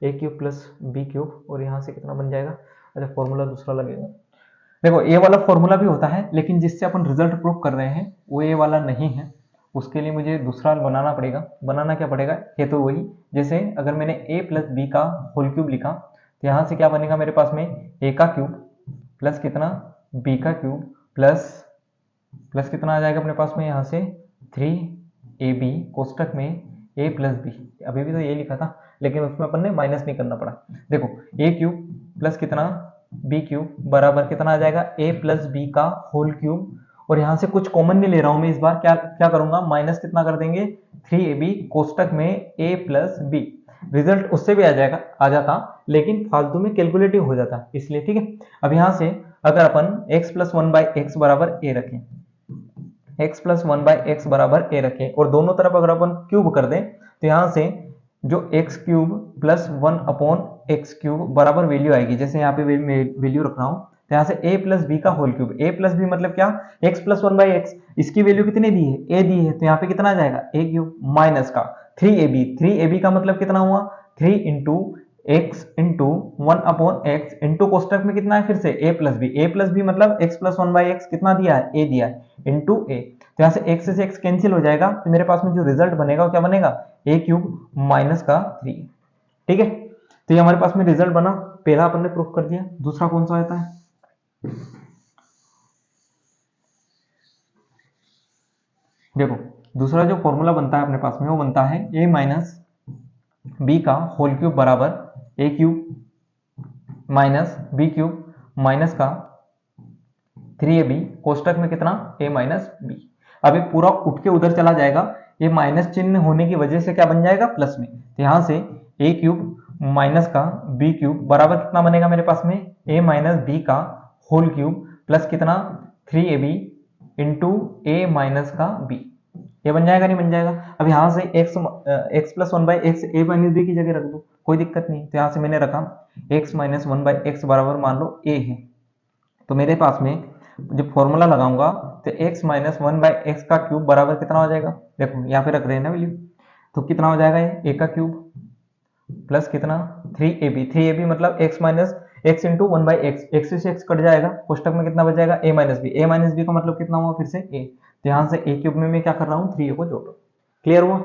a³ प्लस b³ और यहाँ से कितना बन जाएगा, अच्छा फॉर्मूला दूसरा लगेगा। देखो ये वाला फॉर्मूला भी होता है लेकिन जिससे अपन रिजल्ट प्रूव कर रहे हैं वो ये वाला नहीं है, उसके लिए मुझे दूसरा बनाना पड़ेगा। बनाना क्या पड़ेगा, ये तो वही, जैसे अगर मैंने a प्लस बी का होल क्यूब लिखा तो यहाँ से क्या बनेगा मेरे पास में a का क्यूब प्लस कितना b का क्यूब प्लस कितना आ जाएगा अपने पास में यहाँ से 3ab कोष्टक में a प्लस बी, अभी भी तो ये लिखा था लेकिन उसमें अपन ने माइनस नहीं करना पड़ा। देखो a³ प्लस कितना b³ बराबर कितना आ जाएगा a प्लस बी का होल क्यूब, और यहाँ से कुछ कॉमन नहीं ले रहा हूं मैं इस बार, क्या करूंगा माइनस कितना कर देंगे 3ab कोष्टक में a प्लस बी, रिजल्ट उससे भी आ जाता लेकिन फालतू में कैलकुलेटिव हो जाता इसलिए। ठीक है, अब यहाँ से अगर अपन x प्लस 1/x बराबर a रखें, x प्लस 1/x बराबर a रखें और दोनों तरफ अगर अपन क्यूब कर दें तो यहाँ से जो एक्स क्यूब प्लस 1/x³ बराबर वैल्यू आएगी, जैसे यहाँ पे वैल्यू रख रहा हूँ, तो यहाँ से a प्लस बी का whole cube, a plus B मतलब क्या, x प्लस 1/x, इसकी वैल्यू कितनी दी है, a दी है, तो यहाँ पे कितना आ जाएगा a क्यूब माइनस का 3ab का मतलब कितना हुआ 3 into x into 1/x into कोष्टक में कितना है फिर से a प्लस बी मतलब x प्लस 1/x कितना दिया है a दिया है इंटू a, तो यहाँ से x से x कैंसिल हो जाएगा, तो मेरे पास में जो रिजल्ट बनेगा वो क्या बनेगा a³ माइनस का 3। ठीक है, तो ये हमारे पास में रिजल्ट बना, पहला अपन ने प्रूफ कर दिया। दूसरा कौन सा आता है, देखो दूसरा जो फॉर्मूला बनता है अपने पास में वो बनता है a माइनस बी का होल क्यूब बराबर a³ माइनस b³ माइनस का 3ab कोष्टक में कितना a माइनस बी। अब ये पूरा उठ के उधर चला जाएगा, ये माइनस चिन्ह होने की वजह से क्या बन जाएगा प्लस में, तो यहां से a³ माइनस का b³ बराबर कितना बनेगा मेरे पास में a माइनस बी का होल क्यूब प्लस कितना 3ab इंटू a माइनस का b। ये बन जाएगा नहीं बन जाएगा। अब यहाँ से x plus 1/x a minus B की जगह रख दो, कोई दिक्कत नहीं, तो यहाँ से मैंने रखा x माइनस 1/x बराबर मान लो a है, तो मेरे पास में जब फॉर्मूला लगाऊंगा तो x माइनस 1/x का क्यूब बराबर कितना हो जाएगा, देखो यहाँ पे रख रहे हैं ना वैल्यू, तो कितना हो जाएगा ये a का क्यूब प्लस कितना 3ab मतलब x minus x into 1/x, x से x कट जाएगा, कोष्टक में कितना बच जाएगा a माइनस बी का मतलब कितना हुआ फिर से a, तो यहाँ से a³ में मैं क्या कर रहा हूँ 3a को जोड़ रहा हूँ। क्लियर हुआ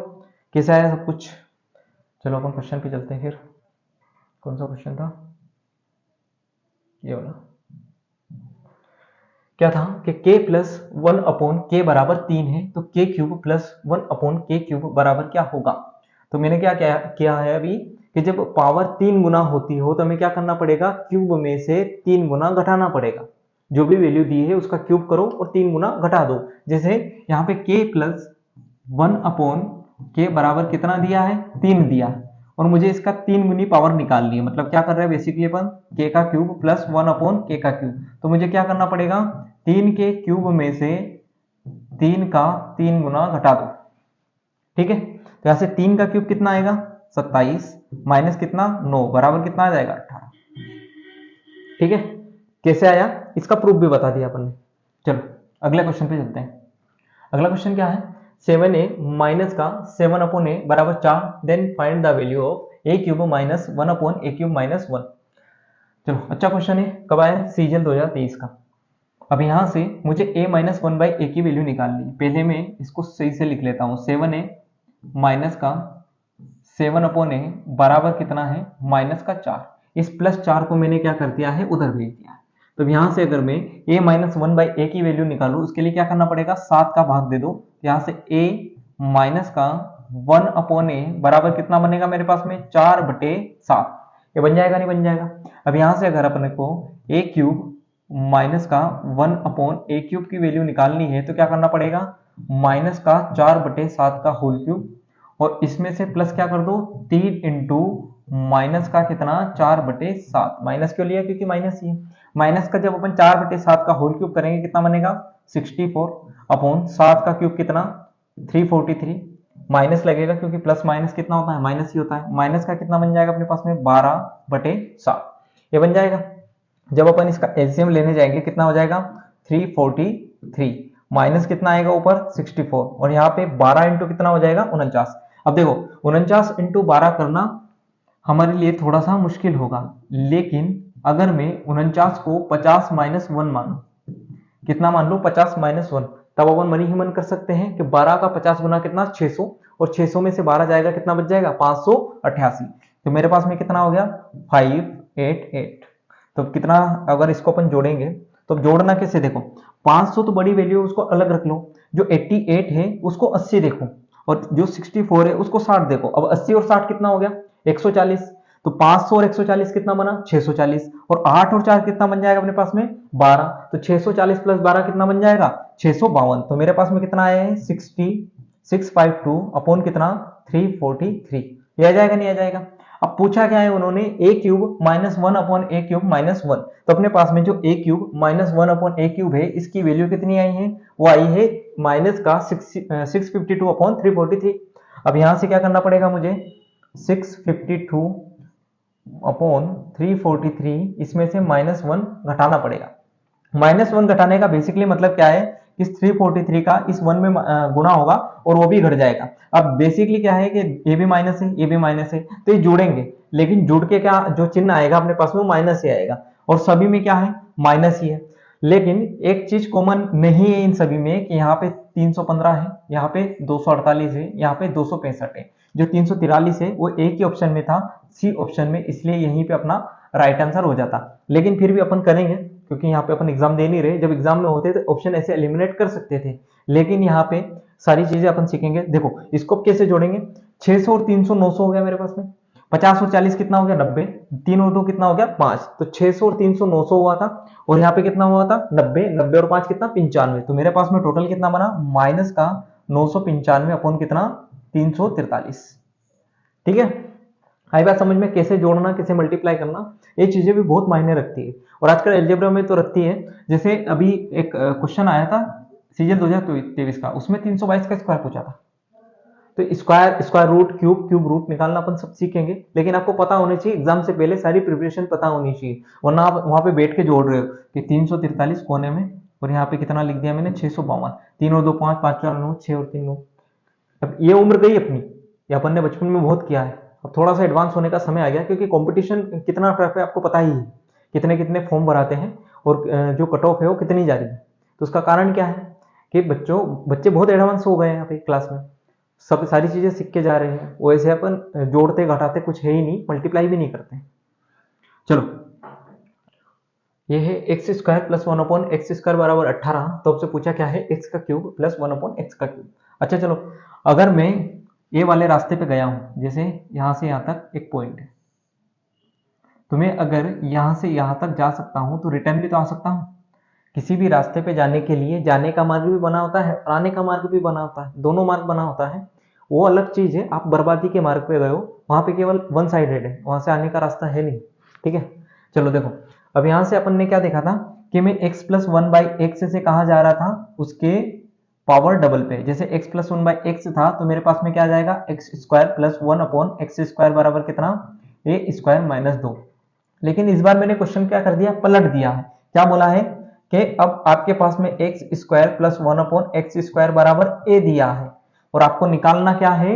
कैसे आया सब कुछ। चलो अपन क्वेश्चन पे चलते हैं फिर। कौन सा क्वेश्चन था, ये वाला, क्या था कि k प्लस 1/k बराबर 3 है, तो k³ प्लस 1/k³ बराबर क्या होगा। तो मैंने क्या किया है अभी कि जब पावर 3 गुना होती हो तो हमें क्या करना पड़ेगा, क्यूब में से 3 गुना घटाना पड़ेगा, जो भी वैल्यू दी है उसका क्यूब करो और 3 गुना घटा दो। जैसे यहाँ पे k प्लस 1/k बराबर कितना दिया है 3 दिया है, और मुझे इसका 3 गुनी पावर निकालनी है, मतलब क्या कर रहे हैं बेसिकली अपन k का क्यूब प्लस 1/k का क्यूब, तो मुझे क्या करना पड़ेगा 3 के क्यूब में से 3 का 3 गुना घटा दो। ठीक है, तो यहां से 3 का क्यूब कितना आएगा 27 माइनस कितना 9 बराबर कितना आ जाएगा 18। ठीक है, कैसे आया इसका प्रूफ भी बता दिया अपन ने। चलो अगले क्वेश्चन पे चलते हैं। अगला क्वेश्चन क्या है, 7a माइनस का 7/a बराबर 4, then find the value of a³ minus 1/a³ minus 1। चलो अच्छा क्वेश्चन है, कब आया सीजल 2023 का। अब यहां से मुझे a माइनस 1/a की वैल्यू निकालनी है, पहले मैं इसको सही से लिख लेता हूं, 7a माइनस का 7/a बराबर कितना है माइनस का 4। इस प्लस 4 को मैंने क्या कर दिया है उधर भेज दिया है। तो यहां से अगर मैं a माइनस 1/a की वैल्यू निकालू उसके लिए क्या करना पड़ेगा 7 का भाग दे दो, यहां से a माइनस का 1/a बराबर कितना बनेगा मेरे पास में 4/7। ये बन जाएगा नहीं बन जाएगा। अब यहां से अगर अपने को a³ माइनस का 1/a³ की वैल्यू निकालनी है तो क्या करना पड़ेगा माइनस का 4/7 का होल क्यूब, और इसमें से प्लस क्या कर दो 3 इंटू माइनस का कितना 4/7। माइनस क्यों लिया क्योंकि माइनस ही है, माइनस का जब अपन 4/7 का होल क्यूब करेंगे कितना बनेगा 64/7 का क्यूब कितना 343, माइनस लगेगा क्योंकि प्लस माइनस कितना होता है माइनस ही होता है, माइनस का कितना बन जाएगा अपने पास में 12/7। ये बन जाएगा। जब अपन इसका एलसीएम लेने जाएंगे कितना हो जाएगा 343, माइनस कितना आएगा ऊपर 64, और यहाँ पे 12 इंटू कितना हो जाएगा 49। अब देखो 49 इंटू 12 करना हमारे लिए थोड़ा सा मुश्किल होगा, लेकिन अगर मैं 49 को 50 माइनस 1 मानू, कितना मान लो 50 माइनस 1, तब अपन मन ही मन कर सकते हैं कि 12 का 50 गुना कितना 600, और 600 में से 12 जाएगा कितना बच जाएगा 588। तो मेरे पास में कितना हो गया 588। तो कितना अगर इसको अपन जोड़ेंगे तो जोड़ना कैसे, देखो 500 तो बड़ी वैल्यू उसको अलग रख लो, जो 88 है उसको 80 देखो, और जो 64 है उसको 60 देखो। अब 80 और 60 कितना हो गया 140, तो 500 और 140 कितना बना 640, और 8 और 4 कितना बन जाएगा अपने पास में 12, तो 640 प्लस 12 कितना बन जाएगा 652। तो मेरे पास में कितना आया है 652 अपॉन कितना 343। ये आ जाएगा नहीं आ जाएगा। अब पूछा क्या है उन्होंने a³ माइनस 1/a³ माइनस 1, तो अपने पास में जो a³ माइनस 1/a³ है इसकी वैल्यू कितनी आई है वो आई है माइनस का 652/343। अब यहां से क्या करना पड़ेगा मुझे 652 अपॉन 343, इसमें से -1 घटाना पड़ेगा। -1 घटाने का बेसिकली मतलब क्या है, इस 343 का इस 1 में गुणा होगा और वो भी घट जाएगा। अब बेसिकली क्या है कि ये भी माइनस है, ये भी माइनस है, तो ये जुड़ेंगे, लेकिन जुड़ के क्या जो चिन्ह आएगा अपने पास में माइनस ही आएगा, और सभी में क्या है, माइनस ही है। लेकिन एक चीज कॉमन नहीं है इन सभी में कि यहाँ पे 315 है, यहाँ पे 248 है, यहाँ पे 265 है। जो 343 है वो एक ही ऑप्शन में था, सी ऑप्शन में, इसलिए यहीं पे अपना राइट आंसर हो जाता। लेकिन फिर भी अपन करेंगे, क्योंकि यहाँ पे अपन एग्जाम दे नहीं रहे। जब एग्जाम में होते तो ऑप्शन ऐसे एलिमिनेट कर सकते थे, लेकिन यहाँ पे सारी चीजें अपन सीखेंगे। देखो इसको कैसे जोड़ेंगे, 600 और 300 900 हो गया मेरे पास में, 50 और 40 कितना हो गया, 90, 3 और 2 कितना हो गया, 5, तो 600 और 300 900 हुआ था, और यहाँ पे कितना हुआ था, 90, 90 और 5 कितना, 95। तो मेरे पास में टोटल कितना बना, माइनस का 995 अपॉन कितना, 343। ठीक है, आई बात समझ में, कैसे जोड़ना, कैसे मल्टीप्लाई करना, ये चीजें भी बहुत मायने रखती है, और आजकल अलजेब्रा में तो रखती है। जैसे अभी एक क्वेश्चन आया था सीजन 2023 का, उसमें 322 का स्क्वायर पूछा था, तो square, square root, cube, cube root निकालना अपन सब सीखेंगे। लेकिन आपको पता होनी चाहिए, एग्जाम से पहले सारी प्रिपरेशन पता होनी चाहिए, वरना आप वहां पे बैठ के जोड़ रहे हो कि 343 कोने में, और यहाँ पे कितना लिख दिया मैंने, 652, 3 और 2 5, 5 4 9, 6 और 3 9। अब ये उम्र गई अपनी, ये अपन ने बचपन में बहुत किया है। अब थोड़ा सा एडवांस होने का समय आ गया, क्योंकि कंपटीशन कितना टफ है आपको पता ही है, कितने कितने फॉर्म भराते हैं, और जो कट ऑफ है वो कितनी जा रही है। तो उसका कारण क्या है कि बच्चे बहुत एडवांस हो गए हैं यहाँ पे क्लास में, सब सारी चीजें सीख के जा रहे हैं। वैसे अपन जोड़ते घटाते कुछ है ही नहीं, मल्टीप्लाई भी नहीं करते। चलो, ये है x square plus 1 upon x square बराबर 18। तो आपसे पूछा क्या है, एक्स का क्यूब प्लस 1 अपॉन एक्स का क्यूब। अच्छा चलो, अगर मैं ये वाले रास्ते पे गया हूं, जैसे यहां से यहां तक एक पॉइंट है, तो मैं अगर यहां से यहां तक जा सकता हूं तो रिटर्न भी तो आ सकता हूं। किसी भी रास्ते पे जाने के लिए जाने का मार्ग भी बना होता है और आने का मार्ग भी बना होता है, दोनों मार्ग बना होता है। वो अलग चीज है, आप बर्बादी के मार्ग पे गए हो, वहां पे केवल वन साइडेड है, वहां से आने का रास्ता है नहीं। ठीक है, चलो देखो, अब यहां से अपन ने क्या देखा था कि मैं x प्लस 1/x से कहा जा रहा था, उसके पावर डबल पे। जैसे x प्लस 1/x था, तो मेरे पास में क्या आ जाएगा, x square plus 1 upon x square बराबर कितना, ए स्क्वायर माइनस 2। लेकिन इस बार मैंने क्वेश्चन क्या कर दिया, पलट दिया है। क्या बोला है कि अब आपके पास में x square plus 1 upon x square बराबर ए दिया है, और आपको निकालना क्या है,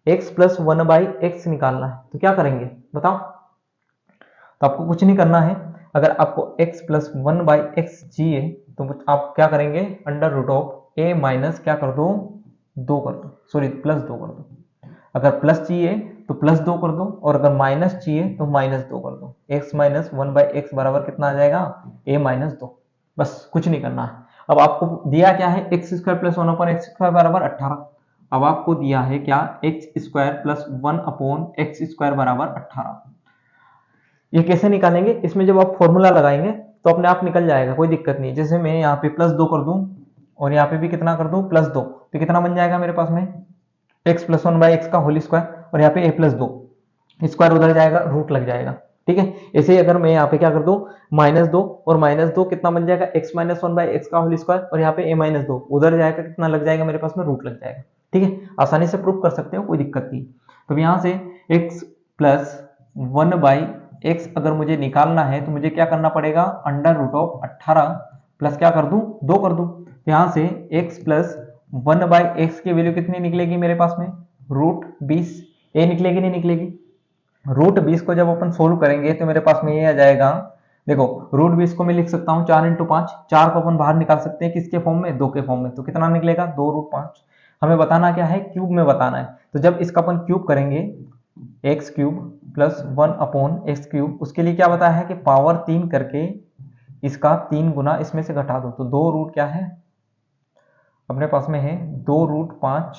x प्लस 1/x निकालना है। तो क्या करेंगे बताओ, तो आपको कुछ नहीं करना है। अगर आपको x प्लस 1/x चाहिए तो आप क्या करेंगे, under root of a minus क्या कर दो, 2 कर दो, सॉरी प्लस 2 कर दो। अगर प्लस चाहिए तो प्लस 2 कर दो, और अगर माइनस चाहिए तो माइनस 2 कर दो। x माइनस 1/x बराबर कितना आ जाएगा, a माइनस 2। बस कुछ नहीं करना है। अब आपको दिया क्या है, x square plus 1 upon x square बराबर 18। अब आपको दिया है क्या, x square plus 1 upon x square बराबर 18। ये कैसे निकालेंगे, इसमें जब आप फॉर्मूला लगाएंगे तो अपने आप निकल जाएगा, कोई दिक्कत नहीं। जैसे मैं यहाँ पे प्लस 2 कर दूं और यहाँ पे भी कितना कर दूं, प्लस 2, तो कितना बन जाएगा मेरे पास में, एक्स प्लस 1/x का होल स्क्वायर, और यहाँ पे a प्लस 2, स्क्वायर उधर जाएगा, रूट लग जाएगा। ठीक है, ऐसे ही अगर मैं यहाँ पे क्या कर दूं, -2 और -2 कितना बन जाएगा, x माइनस 1/x का होल स्क्वायर, और यहाँ पे a माइनस 2 उधर जाएगा, कितना लग जाएगा मेरे पास में, रूट लग जाएगा। ठीक है, आसानी से प्रूफ कर सकते हो, कोई दिक्कत नहीं। तो यहाँ से x प्लस 1/x अगर मुझे निकालना है तो मुझे क्या करना पड़ेगा, अंडर रूट ऑफ 18 प्लस क्या कर दूं, 2 कर दूं। यहाँ से x प्लस 1/x की वैल्यू कितनी निकलेगी मेरे पास में, रूट 20। ए निकलेगी नहीं निकलेगी, रूट 20 को जब अपन सोल्व करेंगे तो मेरे पास में ये आ जाएगा। देखो रूट 20 को मैं लिख सकता हूँ 4 × 5, 4 को अपन बाहर निकाल सकते हैं किसके फॉर्म में, 2 के फॉर्म में, तो कितना निकलेगा, 2√5। हमें बताना क्या है, क्यूब में बताना है। तो जब इसका अपन क्यूब करेंगे, x cube plus 1 upon x cube, उसके लिए क्या बताया है कि पावर 3 करके इसका 3 गुना इसमें से घटा दो, तो 2 रूट क्या है अपने पास में है, 2√5।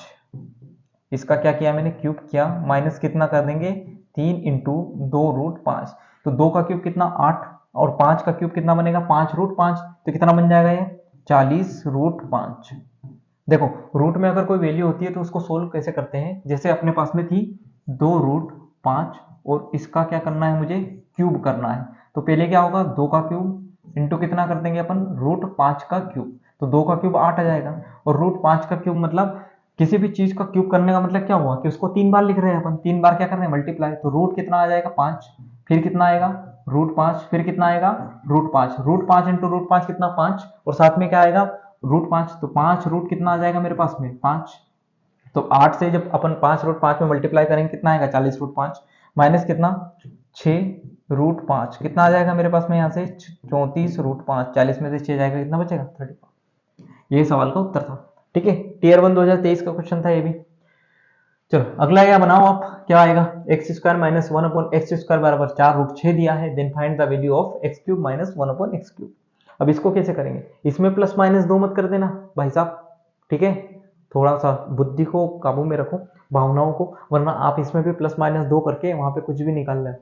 इसका क्या किया मैंने, क्यूब किया, माइनस कितना कर देंगे, 3 × 2√5। तो 2 का क्यूब कितना, 8, और 5 का क्यूब कितना बनेगा, 5√5। तो कितना बन जाएगा ये, 40√5। देखो रूट में अगर कोई वैल्यू होती है तो उसको सोल्व कैसे करते हैं, जैसे अपने पास में थी 2√5, और इसका क्या करना है मुझे, क्यूब करना है। तो पहले क्या होगा, 2 का क्यूब इंटू कितना कर देंगे अपन, √5 का क्यूब, तो 2 का क्यूब 8 आ जाएगा, और √5 का क्यूब मतलब किसी भी चीज का क्यूब करने का मतलब क्या हुआ कि उसको 3 बार लिख रहे हैं अपन, 3 बार क्या कर रहे हैं मल्टीप्लाई, तो रूट कितना आ जाएगा 5, फिर कितना आएगा √5, फिर कितना आएगा √5, √5 इंटू √5 कितना 5, और साथ में क्या आएगा √5, तो 5 रूट कितना आ जाएगा मेरे पास में 5, तो 8 से जब अपन 5 √5 में मल्टीप्लाई करेंगे कितना आएगा 40 √5 माइनस कितना 6 √5, कितना आ जाएगा मेरे पास में यहाँ से 34 √5, 40 में से 6 जाएगा कितना बचेगा 35। ये सवाल का उत्तर था। ठीक है, टीयर 1 2023 का क्वेश्चन था ये भी। चलो अगला या बनाओ आप, क्या आएगा x² माइनस 1/x² बराबर 4√6 दिया है, then find the value of x³ minus 1/x³। अब इसको कैसे करेंगे, इसमें प्लस माइनस 2 मत कर देना भाई साहब, ठीक है, थोड़ा सा बुद्धि को काबू में रखो, भावनाओं को, वरना आप इसमें भी प्लस माइनस 2 करके वहां पे कुछ भी निकाल रहे हैं।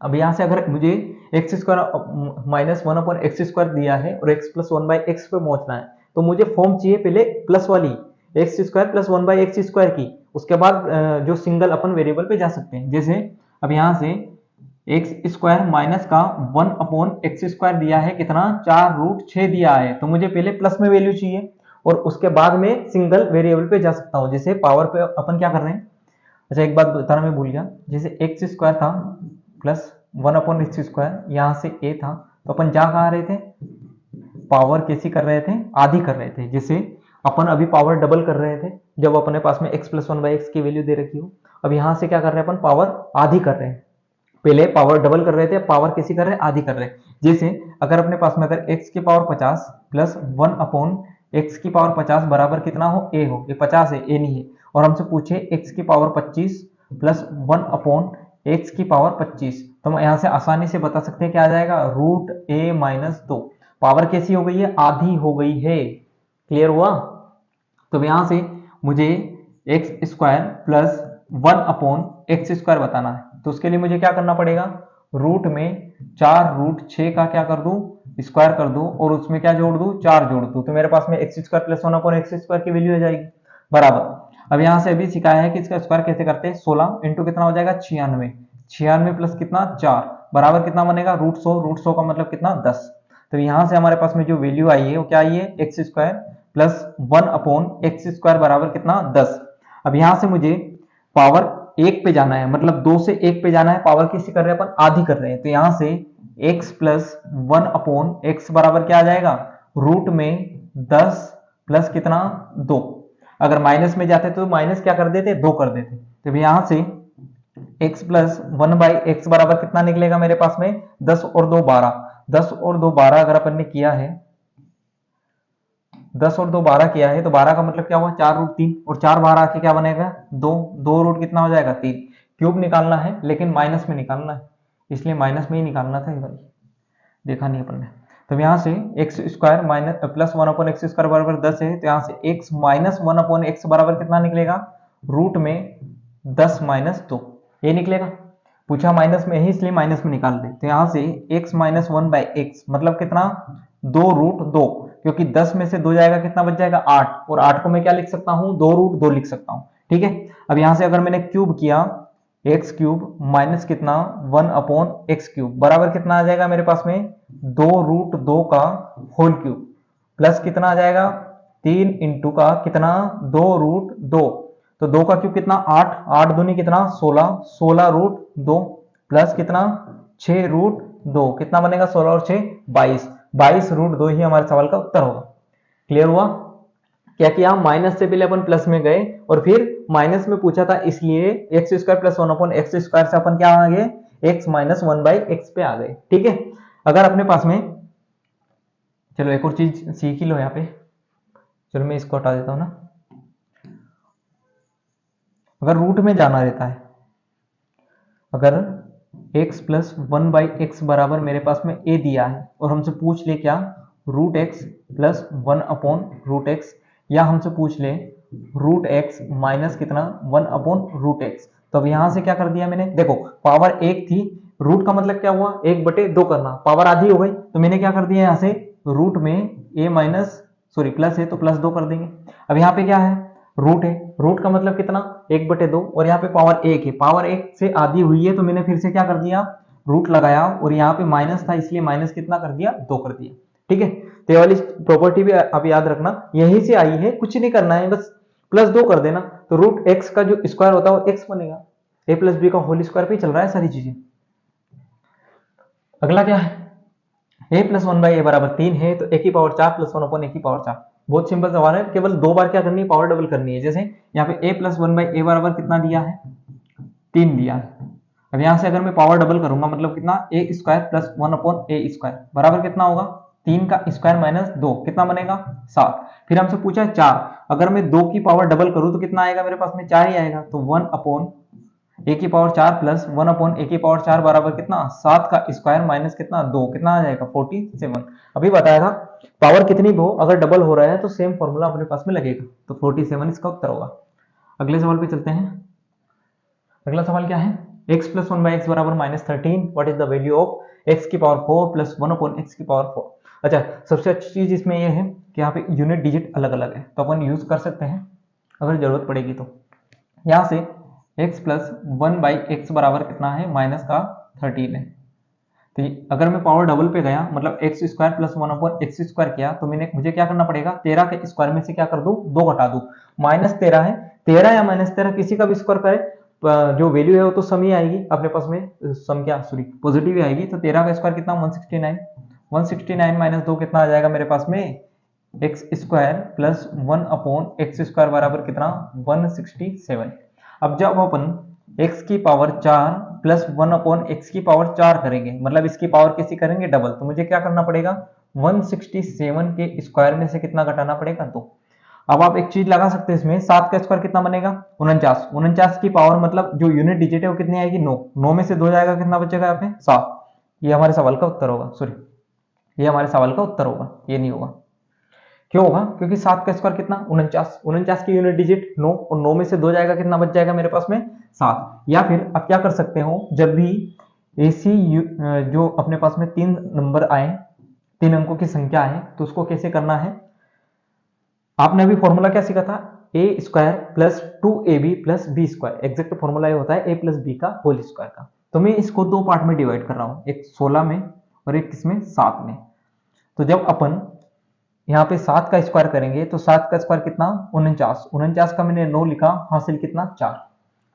अब यहाँ से अगर मुझे x² माइनस 1/x² दिया है और x प्लस 1/x पे पहुंचना है, तो मुझे फॉर्म चाहिए पहले प्लस वाली x² प्लस 1/x² की, उसके बाद जो सिंगल अपन वेरिएबल पे जा सकते हैं। जैसे अब यहाँ से x² माइनस का 1/x² दिया है कितना 4√6 दिया है, तो मुझे पहले प्लस में वैल्यू चाहिए और उसके बाद में सिंगल वेरिएबल पे जा सकता हूँ। जैसे पावर पे अपन क्या कर रहे हैं, अच्छा एक बात बताना मैं भूल गया, जैसे x² था प्लस 1/x², यहाँ से a था, तो अपन जा कहाँ रहे थे, पावर कैसी कर रहे थे, आधी कर रहे थे। जैसे अपन अभी पावर डबल कर रहे थे जब अपने पास में x प्लस 1/x की वैल्यू दे रखी हो, अब यहाँ से क्या कर रहे हैं अपन पावर आधी कर रहे हैं, पहले पावर डबल कर रहे थे, पावर कैसी कर रहे हैं आधी कर रहे हैं। जैसे अगर अपने पास में अगर x की पावर 50 प्लस 1/x की पावर 50 बराबर कितना हो a हो, ये 50 है a नहीं है, और हमसे पूछे x की पावर 25 प्लस 1/x की पावर 25, तो हम यहाँ से आसानी से बता सकते हैं क्या आ जाएगा √a माइनस 2, पावर कैसी हो गई है आधी हो गई है। क्लियर हुआ, तो यहां से मुझे x² प्लस 1/x² बताना है, तो उसके लिए मुझे क्या करना पड़ेगा, रूट में 4√6 का क्या कर दूं स्क्वायर कर दूं और उसमें क्या जोड़ दूं 4 जोड़ दूं, तो मेरे पास में x² प्लस 1/x² की वैल्यू आ जाएगी बराबर। अब यहां से अभी सिखाया है कि इसका स्क्वायर कैसे करते हैं, 16 इंटू कितना हो जाएगा 96, 96 प्लस कितना 4 बराबर कितना बनेगा √100, √100 का मतलब कितना 10। तो यहां से हमारे पास में जो वैल्यू आई है वो क्या आई है x² प्लस 1/x² बराबर कितना 10। अब यहां से मुझे पावर 1 पे जाना है, मतलब 2 से 1 पे जाना है, पावर किसी कर रहे हैं अपन आधी कर रहे हैं, तो यहां से x प्लस 1/x बराबर क्या आ जाएगा रूट में 10 प्लस कितना 2, अगर माइनस में जाते तो माइनस क्या कर देते 2 कर देते, तो यहां से x प्लस 1/x बराबर कितना निकलेगा मेरे पास में 10 और 2 12, 10 और 2 12 अगर अपन ने किया है 10 और 2 12 किया है, तो 12 का मतलब क्या हुआ 4√3 और 4 12 आके क्या बनेगा 2, 2 रूट कितना हो जाएगा 3, क्यूब निकालना है लेकिन माइनस में निकालना है, इसलिए माइनस में ही निकालना था भाई, देखा नहीं अपन ने। तो यहाँ से x² माइनस प्लस 1/x² बराबर 10 है, तो यहाँ से x माइनस 1/x बराबर कितना निकलेगा रूट में 10 माइनस 2, ये निकलेगा, पूछा माइनस में ही इसलिए माइनस में निकाल दे, तो यहाँ से x माइनस 1/x मतलब कितना 2√2, क्योंकि 10 में से 2 जाएगा कितना बच जाएगा 8, और 8 को मैं क्या लिख सकता हूँ 2√2 लिख सकता हूँ। ठीक है, अब यहाँ से अगर मैंने क्यूब किया x³ माइनस कितना 1/x³ बराबर कितना आ जाएगा मेरे पास में 2√2 का होल क्यूब प्लस कितना आ जाएगा 3 इंटू का कितना 2√2, तो 2 का क्यूब कितना 8, 8 दूनी कितना 16, 16√2 प्लस कितना 6√2, कितना बनेगा 16 और 6 22, 22√2 ही हमारे सवाल का उत्तर होगा। क्लियर हुआ, क्या किया माइनस से पहले अपन प्लस में गए और फिर माइनस में पूछा था इसलिए x² प्लस 1/x² से अपन क्या आ गए x माइनस 1/x पे आ गए। ठीक है, अगर अपने पास में चलो एक और चीज सीख ही लो यहाँ पे, चलो मैं इसको हटा देता हूं ना, अगर रूट में जाना रहता है, अगर x प्लस 1/x बराबर मेरे पास में a दिया है और हमसे पूछ ले क्या √x प्लस 1/√x, या हमसे पूछ ले √x माइनस कितना 1/√x, तो अब यहां से क्या कर दिया मैंने, देखो पावर 1 थी, रूट का मतलब क्या हुआ 1/2 करना, पावर आधी हो गई, तो मैंने क्या कर दिया यहाँ से रूट में a माइनस सॉरी प्लस है तो प्लस 2 कर देंगे। अब यहाँ पे क्या है रूट है, रूट का मतलब कितना 1/2, और यहाँ पे पावर 1 है, पावर 1 से आधी हुई है, तो मैंने फिर से क्या कर दिया रूट लगाया, और यहाँ पे माइनस था इसलिए माइनस कितना कर दिया 2 कर दिया। ठीक है, तो ये वाली प्रॉपर्टी भी आप याद रखना, यहीं से आई है, कुछ नहीं करना है, बस प्लस 2 कर देना, तो रूट एक्स का जो स्क्वायर होता है वो एक्स बनेगा। ए प्लस बी का होल स्क्वायर पे चल रहा है सारी चीजें। अगला क्या है, A plus one by A बराबर 3 है, तो ए की पावर 4 प्लस वन अपॉन ए की पावर 4। बहुत सिंपल सवाल है, केवल 2 बार क्या करनी है, पावर डबल करनी है। जैसे यहाँ पे ए प्लस वन बाई ए बराबर कितना दिया है, 3 दिया है। अब यहां से अगर मैं पावर डबल करूंगा मतलब कितना, ए square plus one upon A square बराबर कितना होगा, 3 का स्क्वायर माइनस 2 कितना बनेगा, 7। फिर हमसे पूछा है 4, अगर मैं 2 की पावर डबल करूं तो कितना आएगा मेरे पास में, 4 ही आएगा। तो 1 अपॉन ए की पावर 4 प्लस 1 अपॉन ए की पावर 4 बराबर कितना, 7 का स्क्वायर माइनस कितना 2, कितना आ जाएगा 47। अभी बताया था पावर कितनी भी हो अगर डबल हो रहा है तो सेम फॉर्मूला अपने पास में लगेगा, तो 47 इसका उत्तर होगा। अगले सवाल पे चलते हैं। अगला सवाल क्या है, x plus one by x बराबर minus 13, what is the value of x की पावर 4 प्लस 1 अपॉन x की पावर 4। अच्छा, सबसे अच्छी चीज इसमें यह है कि यहाँ पे यूनिट डिजिट अलग अलग है, तो अपन यूज कर सकते हैं अगर जरूरत पड़ेगी तो। यहाँ से x plus one by x बराबर कितना है, माइनस का 13 है। तो अगर मैं पावर डबल पे गया मतलब x square plus one upon x square किया, तो मुझे क्या करना पड़ेगा, 13 के स्क्वायर में से क्या कर दूं, 2 घटा दूं। माइनस 13 है, 13 या माइनस 13 किसी का भी स्क्वायर करे, जो वैल्यू है वो तो सम ही आएगी अपने पास में, सम क्या सॉरी पॉजिटिव ही आएगी। तो 13 का स्क्वायर कितना, 169, 169 माइनस 2 कितना आ जाएगा मेरे पास में, x square plus 1 upon x square बराबर कितना, 167। अब जब अपन x की पावर 4 प्लस 1 अपॉन एक्स की पावर 4 करेंगे, मतलब इसकी पावर किसी करेंगे डबल, तो मुझे क्या करना पड़ेगा, 167 के स्क्वायर में से कितना घटाना पड़ेगा, 2। अब आप एक चीज लगा सकते हैं इसमें, 7 का स्क्वायर कितना बनेगा, 49, 49 की पावर मतलब जो यूनिट डिजिट है वो कितनी आएगी, 9, 9 में से 2 जाएगा, कितना बचेगा यहाँ पे, 7। ये हमारे सवाल का उत्तर होगा, सॉरी ये हमारे सवाल का उत्तर होगा, ये नहीं होगा। क्यों होगा, क्योंकि 7 का स्क्वायर कितना, 49, 49 की यूनिट डिजिट 9, और 9 में से 2 जाएगा, कितना बच जाएगा मेरे पास में, 7। या फिर आप क्या कर सकते हो, जब भी ऐसी जो अपने पास में 3 नंबर आए, 3 अंकों की संख्या है, तो उसको कैसे करना है, आपने अभी फॉर्मूला क्या सीखा था, A square plus 2ab plus B square, exact formula ये होता है ए प्लस बी का होल स्क्वायर का। तो मैं इसको 2 पार्ट में डिवाइड कर रहा हूं, एक 16 में और एक किसमें, 7 में। तो जब अपन यहाँ पे 7 का स्क्वायर करेंगे तो 7 का स्क्वायर कितना, 49, 49 का मैंने 9 लिखा, हासिल कितना 4,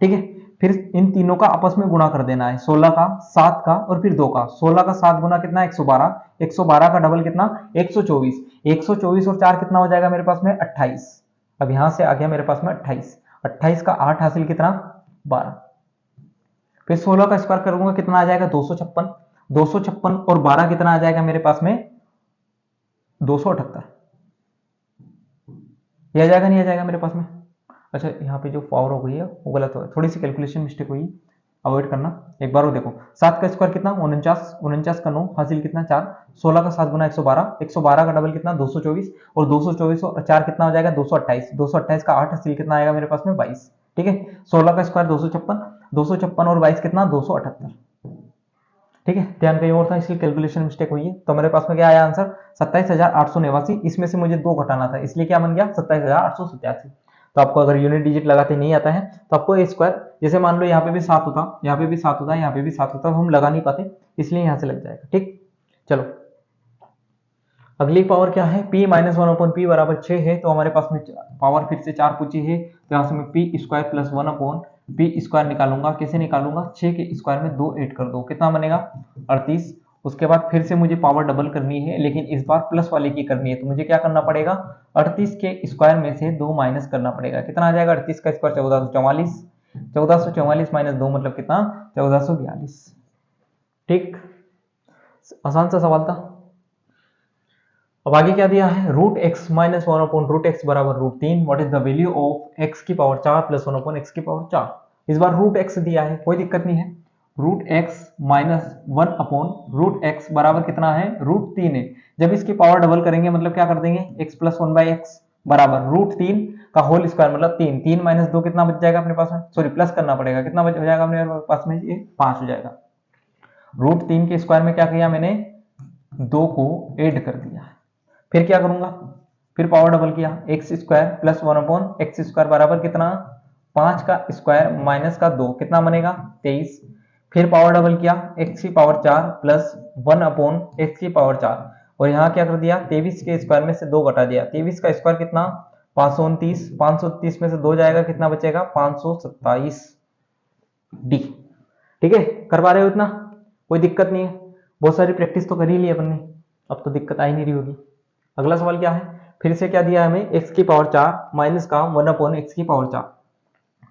ठीक है। फिर इन तीनों का आपस में गुणा कर देना है, 16 का 7 का और फिर 2 का। 16 का 7 गुना कितना, 112, 112 का डबल कितना, 124, 124 और 4 कितना हो जाएगा मेरे पास में, 28। अब यहां से आ गया मेरे पास में 28, 28 का 8 हासिल कितना, 12। फिर 16 का स्क्वायर करूंगा कितना आ जाएगा, 256, 256 और 12 कितना आ जाएगा मेरे पास में, 278। ये आ जाएगा नहीं आ जाएगा मेरे पास में। अच्छा, यहाँ पे जो पावर हो गई है वो गलत हो गई, थोड़ी सी कैलकुलेशन मिस्टेक हुई, अवॉइड करना। एक बार वो देखो, 7 का स्क्वायर कितना, 49, 49 का 9 हासिल कितना 4, 16 का 7 गुना 112, 112 का डबल कितना 224, और 224 और 4 कितना हो जाएगा 228, 228 का 8 हासिल कितना आएगा मेरे पास में 22, ठीक है। 16 का स्क्वायर 256, 256 और 22 कितना 278, ठीक है। ध्यान कहीं और था इसलिए कैलकुलेशन मिस्टेक हुई है। तो मेरे पास में क्या आया आंसर, 27,889। इसमें से मुझे 2 घटाना था, इसलिए क्या बन गया 27,887। तो आपको अगर यूनिट डिजिट लगाते नहीं आता है तो आपको ए स्क्वायर, जैसे मान लो यहाँ पे भी 7 होता, यहाँ पे भी 7 होता, यहाँ पे भी 7 होता, हम लगा नहीं पाते, इसलिए यहाँ से लग जाएगा, ठीक। चलो अगली पावर क्या है, p माइनस 1 अपॉन पी बराबर 6 है, तो हमारे पास में पावर फिर से 4 पूछी है, तो यहाँ से मैं P square plus 1 upon P square निकालूंगा। कैसे निकालूंगा, 6 के स्क्वायर में 2 ऐड कर दो, कितना बनेगा 38। उसके बाद फिर से मुझे पावर डबल करनी है, लेकिन इस बार प्लस वाले की करनी है, तो मुझे क्या करना पड़ेगा, 38 के स्क्वायर में से 2 माइनस करना पड़ेगा। कितना आ जाएगा, 38 का स्क्वायर 1444, 1444 माइनस 2 मतलब कितना 1442, ठीक। आसान सा सवाल था। अब आगे क्या दिया है, root x minus 1 upon root x बराबर root 3, what is the value of x की पावर 4 प्लस 1 अपॉन एक्स की पावर 4। इस बार रूट एक्स दिया है, कोई दिक्कत नहीं है। Root x minus 1 upon root x बराबर कितना है, रूट 3 है। जब इसकी पावर डबल करेंगे मतलब क्या कर देंगे, एक्स प्लस 1 बाई एक्स बराबर रूट 3 का होल स्क्वायर मतलब 3, 3 माइनस 2 कितना बच जाएगा अपने पास में, सॉरी प्लस करना पड़ेगा, कितना बच जाएगा अपने पास में, ये 5 हो जाएगा। रूट 3 के स्क्वायर में क्या किया मैंने, 2 को ऐड कर दिया। फिर क्या करूंगा, फिर पावर डबल किया, x square plus 1 upon x square बराबर कितना, 5 का स्क्वायर माइनस का 2 कितना बनेगा 23। फिर पावर डबल किया, एक्स की पावर 4 प्लस 1 अपॉन एक्स की पावर 4, और यहाँ क्या कर दिया, 23 के स्क्वायर में से 2 घटा दिया, 23 का स्क्वायर कितना 529 में से 2 जाएगा, कितना बचेगा 527 डी। ठीक है, कर पा रहे हो इतना, कोई दिक्कत नहीं है, बहुत सारी प्रैक्टिस तो कर ही ली अपन ने, अब तो दिक्कत आ ही नहीं रही होगी। अगला सवाल क्या है, फिर से क्या दिया है हमें, x की पावर 4 माइनस का 1/x की पावर 4।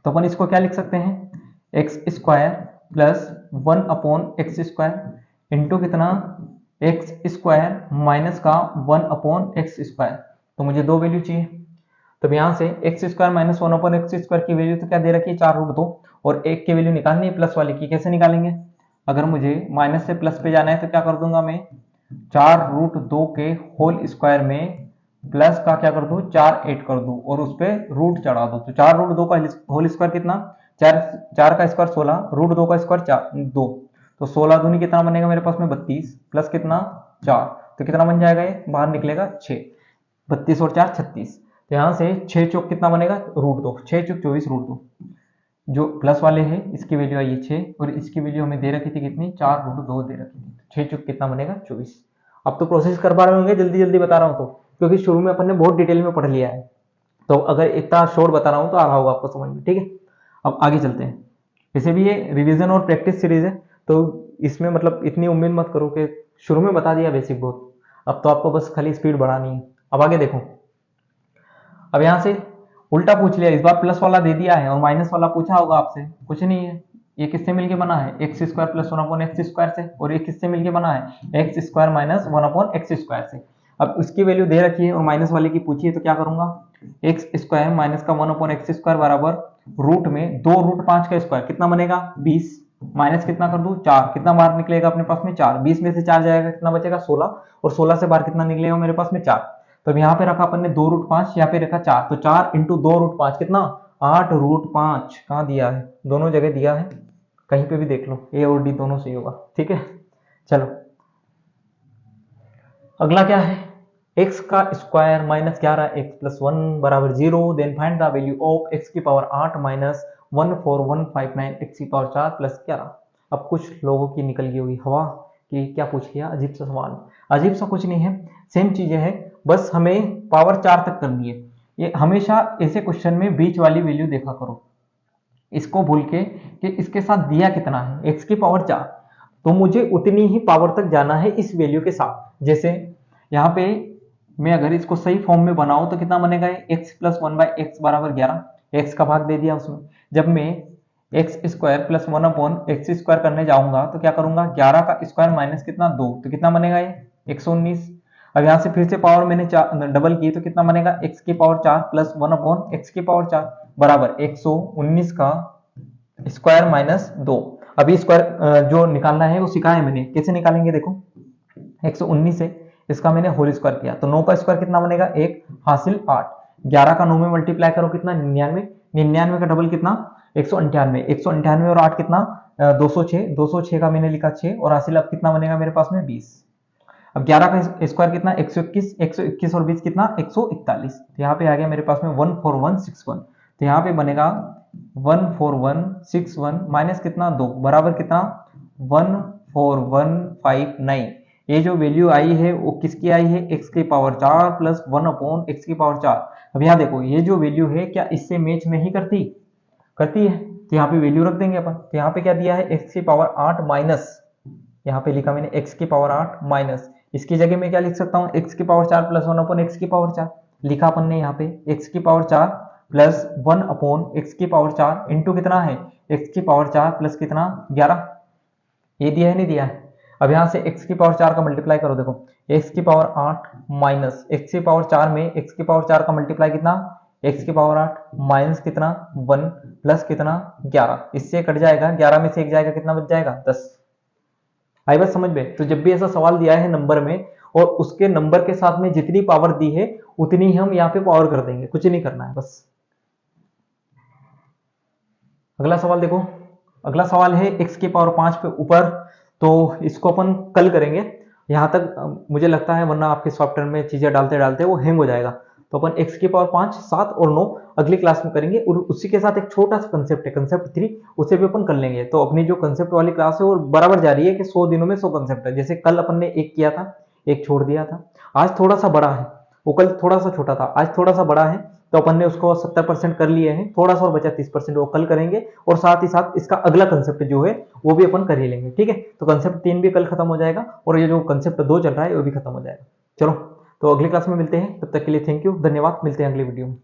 तो अपन इसको क्या लिख सकते हैं, x square plus 1/x square into कितना, एक्स स्क्वायर माइनस का 1/x स्क्वायर। तो मुझे दो वैल्यू चाहिए, तो यहां से x square minus 1/x square की वैल्यू तो क्या दे रखी है 4√2, और एक की वैल्यू निकालनी है प्लस वाले की, कैसे निकालेंगे, अगर मुझे माइनस से प्लस पे जाना है तो क्या कर दूंगा मैं, 4√2 के होल स्क्वायर में प्लस का क्या कर दूं 4 ऐड कर दूं और उस पर रूट चढ़ा दो। तो 4√2 का होल स्क्वायर कितना, 4 का स्क्वायर 16, √2 का स्क्वायर 2, तो 16 दूनी कितना बनेगा मेरे पास में 32 प्लस कितना 4, तो कितना बन जाएगा ये, बाहर निकलेगा 6, 32 और 4 36। तो यहां से 6 चौक कितना बनेगा √2, 6 चौक 24 √2, जो प्लस वाले हैं इसकी वैल्यू आई है 6 और इसकी वैल्यू हमें दे रखी थी कितनी 4√2 दे रखी थी, 6 चौक कितना बनेगा 24। अब तो प्रोसेस कर पा रहे होंगे, जल्दी जल्दी बता रहा हूं तो, क्योंकि शुरू में अपन ने बहुत डिटेल में पढ़ लिया है, तो अगर इतना शॉर्ट बता रहा हूं तो आ रहा होगा आपको समझ में। ठीक है, अब आगे चलते हैं। वैसे भी ये रिवीजन और प्रैक्टिस सीरीज है, तो इसमें मतलब इतनी उम्मीद मत करो कि शुरू में बता दिया बेसिक बहुत, अब तो आपको बस खाली स्पीड बढ़ानी है। अब आगे देखो, अब यहां से उल्टा पूछ लिया, इस बार प्लस वाला दे दिया है और माइनस वाला पूछा होगा आपसे, कुछ नहीं है, ये किससे मिलके बना है, x square plus 1/x square से, और ये किससे मिलके बना है, x square minus 1/x square से। अब उसकी वैल्यू दे रखी है और माइनस वाले की पूछी है, तो क्या करूंगा, एक्स स्क्वायर माइनस का 1/x स्क्वायर बराबर रूट में 2√5 का स्क्वायर कितना बनेगा 20, माइनस कितना कर दूं 4, कितना बाहर निकलेगा अपने पास में 4, 20 में से 4 जाएगा कितना बचेगा 16, और 16 से बाहर कितना निकलेगा मेरे पास में 4। तो अब यहाँ पे रखा अपन ने 2√5, यहाँ पे रखा 4, तो 4 इंटू 2√5 कितना 8√5, कहाँ दिया है, दोनों जगह दिया है, कहीं पे भी देख लो, ए और डी दोनों सही होगा। ठीक है, चलो अगला क्या है, x का स्क्वायर माइनस 11x प्लस 1 बराबर 0, then find the value of x की पावर 8 माइनस 14159 x की पावर 4 प्लस 11। अब कुछ लोगों की निकल गई हुई हवा कि क्या पूछ लिया, अजीब सा सवाल, अजीब सा कुछ नहीं है, सेम चीजें हैं, बस हमें पावर 4 तक करनी है। ये हमेशा ऐसे क्वेश्चन में बीच वाली वैल्यू देखा करो, इसको भूल के कि इसके साथ दिया कितना है x की पावर 4, तो मुझे उतनी ही पावर तक जाना है इस वैल्यू के साथ। जैसे यहाँ पे मैं अगर इसको सही फॉर्म में बनाऊं तो कितना बनेगा, x प्लस 1/x बराबर 11, x का भाग दे दिया उसमें। जब मैं x square plus 1/x square करने जाऊंगा तो क्या करूंगा, 11 का स्क्वायर माइनस कितना 2, तो कितना बनेगा ये 119। अब यहाँ से फिर से पावर मैंने डबल की तो कितना बनेगा, x की पावर 4 प्लस 1/x की पावर 4 बराबर 119 का स्क्वायर माइनस 2। अभी स्क्वायर जो निकालना है वो सिखाया है मैंने, कैसे निकालेंगे देखो, 119 से इसका मैंने होल स्क्वायर किया तो 9 का स्क्वायर कितना बनेगा 1 हासिल 8, 11 का 9 में मल्टीप्लाई करो कितना 99, 99 का डबल कितना 198, 198 और 8 कितना 206, 206 का मैंने लिखा 6 और हासिल अब कितना बनेगा मेरे पास में 20। अब 11 का स्क्वायर कितना 121, 121 और 20 कितना 141, तो यहाँ पे आ गया मेरे पास में 14161, तो यहाँ पे बनेगा 14161 माइनस कितना 2 बराबर कितना 14159। ये जो वैल्यू आई है वो किसकी आई है, x की पावर 4 प्लस 1/x की पावर 4। अब यहाँ देखो ये जो वैल्यू है क्या इससे मैच नहीं करती, करती है, तो यहाँ पे वैल्यू रख देंगे अपन। तो यहाँ पे क्या दिया है x की पावर 8 माइनस, यहाँ पे लिखा मैंने x की पावर 8 माइनस, इसकी जगह में क्या लिख सकता हूँ x की पावर 4 प्लस 1/x की पावर 4 लिखा अपन ने, यहाँ पे x की पावर 4 प्लस 1/x की पावर 4 इंटू कितना है x की पावर 4 प्लस कितना 11, ये दिया है नहीं दिया है। अब यहाँ से x की पावर 4 का मल्टीप्लाई करो, देखो x की पावर 8 माइनस x की पावर 4 में x की पावर 4 का मल्टीप्लाई कितना x की पावर 8 माइनस कितना 1 प्लस कितना 11, इससे कट जाएगा 11 में से 1 जाएगा कितना बच जाएगा 10। आई बात समझ में। तो जब भी ऐसा सवाल दिया है नंबर में और उसके नंबर के साथ में जितनी पावर दी है उतनी हम यहाँ पे पावर कर देंगे, कुछ नहीं करना है बस। अगला सवाल देखो, अगला सवाल है x की पावर 5 पे ऊपर, तो इसको अपन कल करेंगे, यहां तक मुझे लगता है, वरना आपके सॉफ्टवेयर में चीजें डालते डालते वो हैंग हो जाएगा। तो अपन x की पावर 5, 7 और 9 अगली क्लास में करेंगे, और उसी के साथ एक छोटा सा कंसेप्ट है कंसेप्ट 3, उसे भी अपन कर लेंगे। तो अपनी जो कंसेप्ट वाली क्लास है वो बराबर जा रही है कि 100 दिनों में 100 कंसेप्ट है, जैसे कल अपन ने एक किया था एक छोड़ दिया था, आज थोड़ा सा बड़ा है, वो कल थोड़ा सा छोटा था, आज थोड़ा सा बड़ा है, तो अपन ने उसको 70% कर लिए हैं, थोड़ा सा और बचा 30% वो कल करेंगे, और साथ ही साथ इसका अगला कंसेप्ट जो है वो भी अपन कर ही लेंगे। ठीक है, तो कंसेप्ट 3 भी कल खत्म हो जाएगा और ये जो कंसेप्ट 2 चल रहा है वो भी खत्म हो जाएगा। चलो, तो अगली क्लास में मिलते हैं, तब तक के लिए थैंक यू, धन्यवाद, मिलते हैं अगली वीडियो में।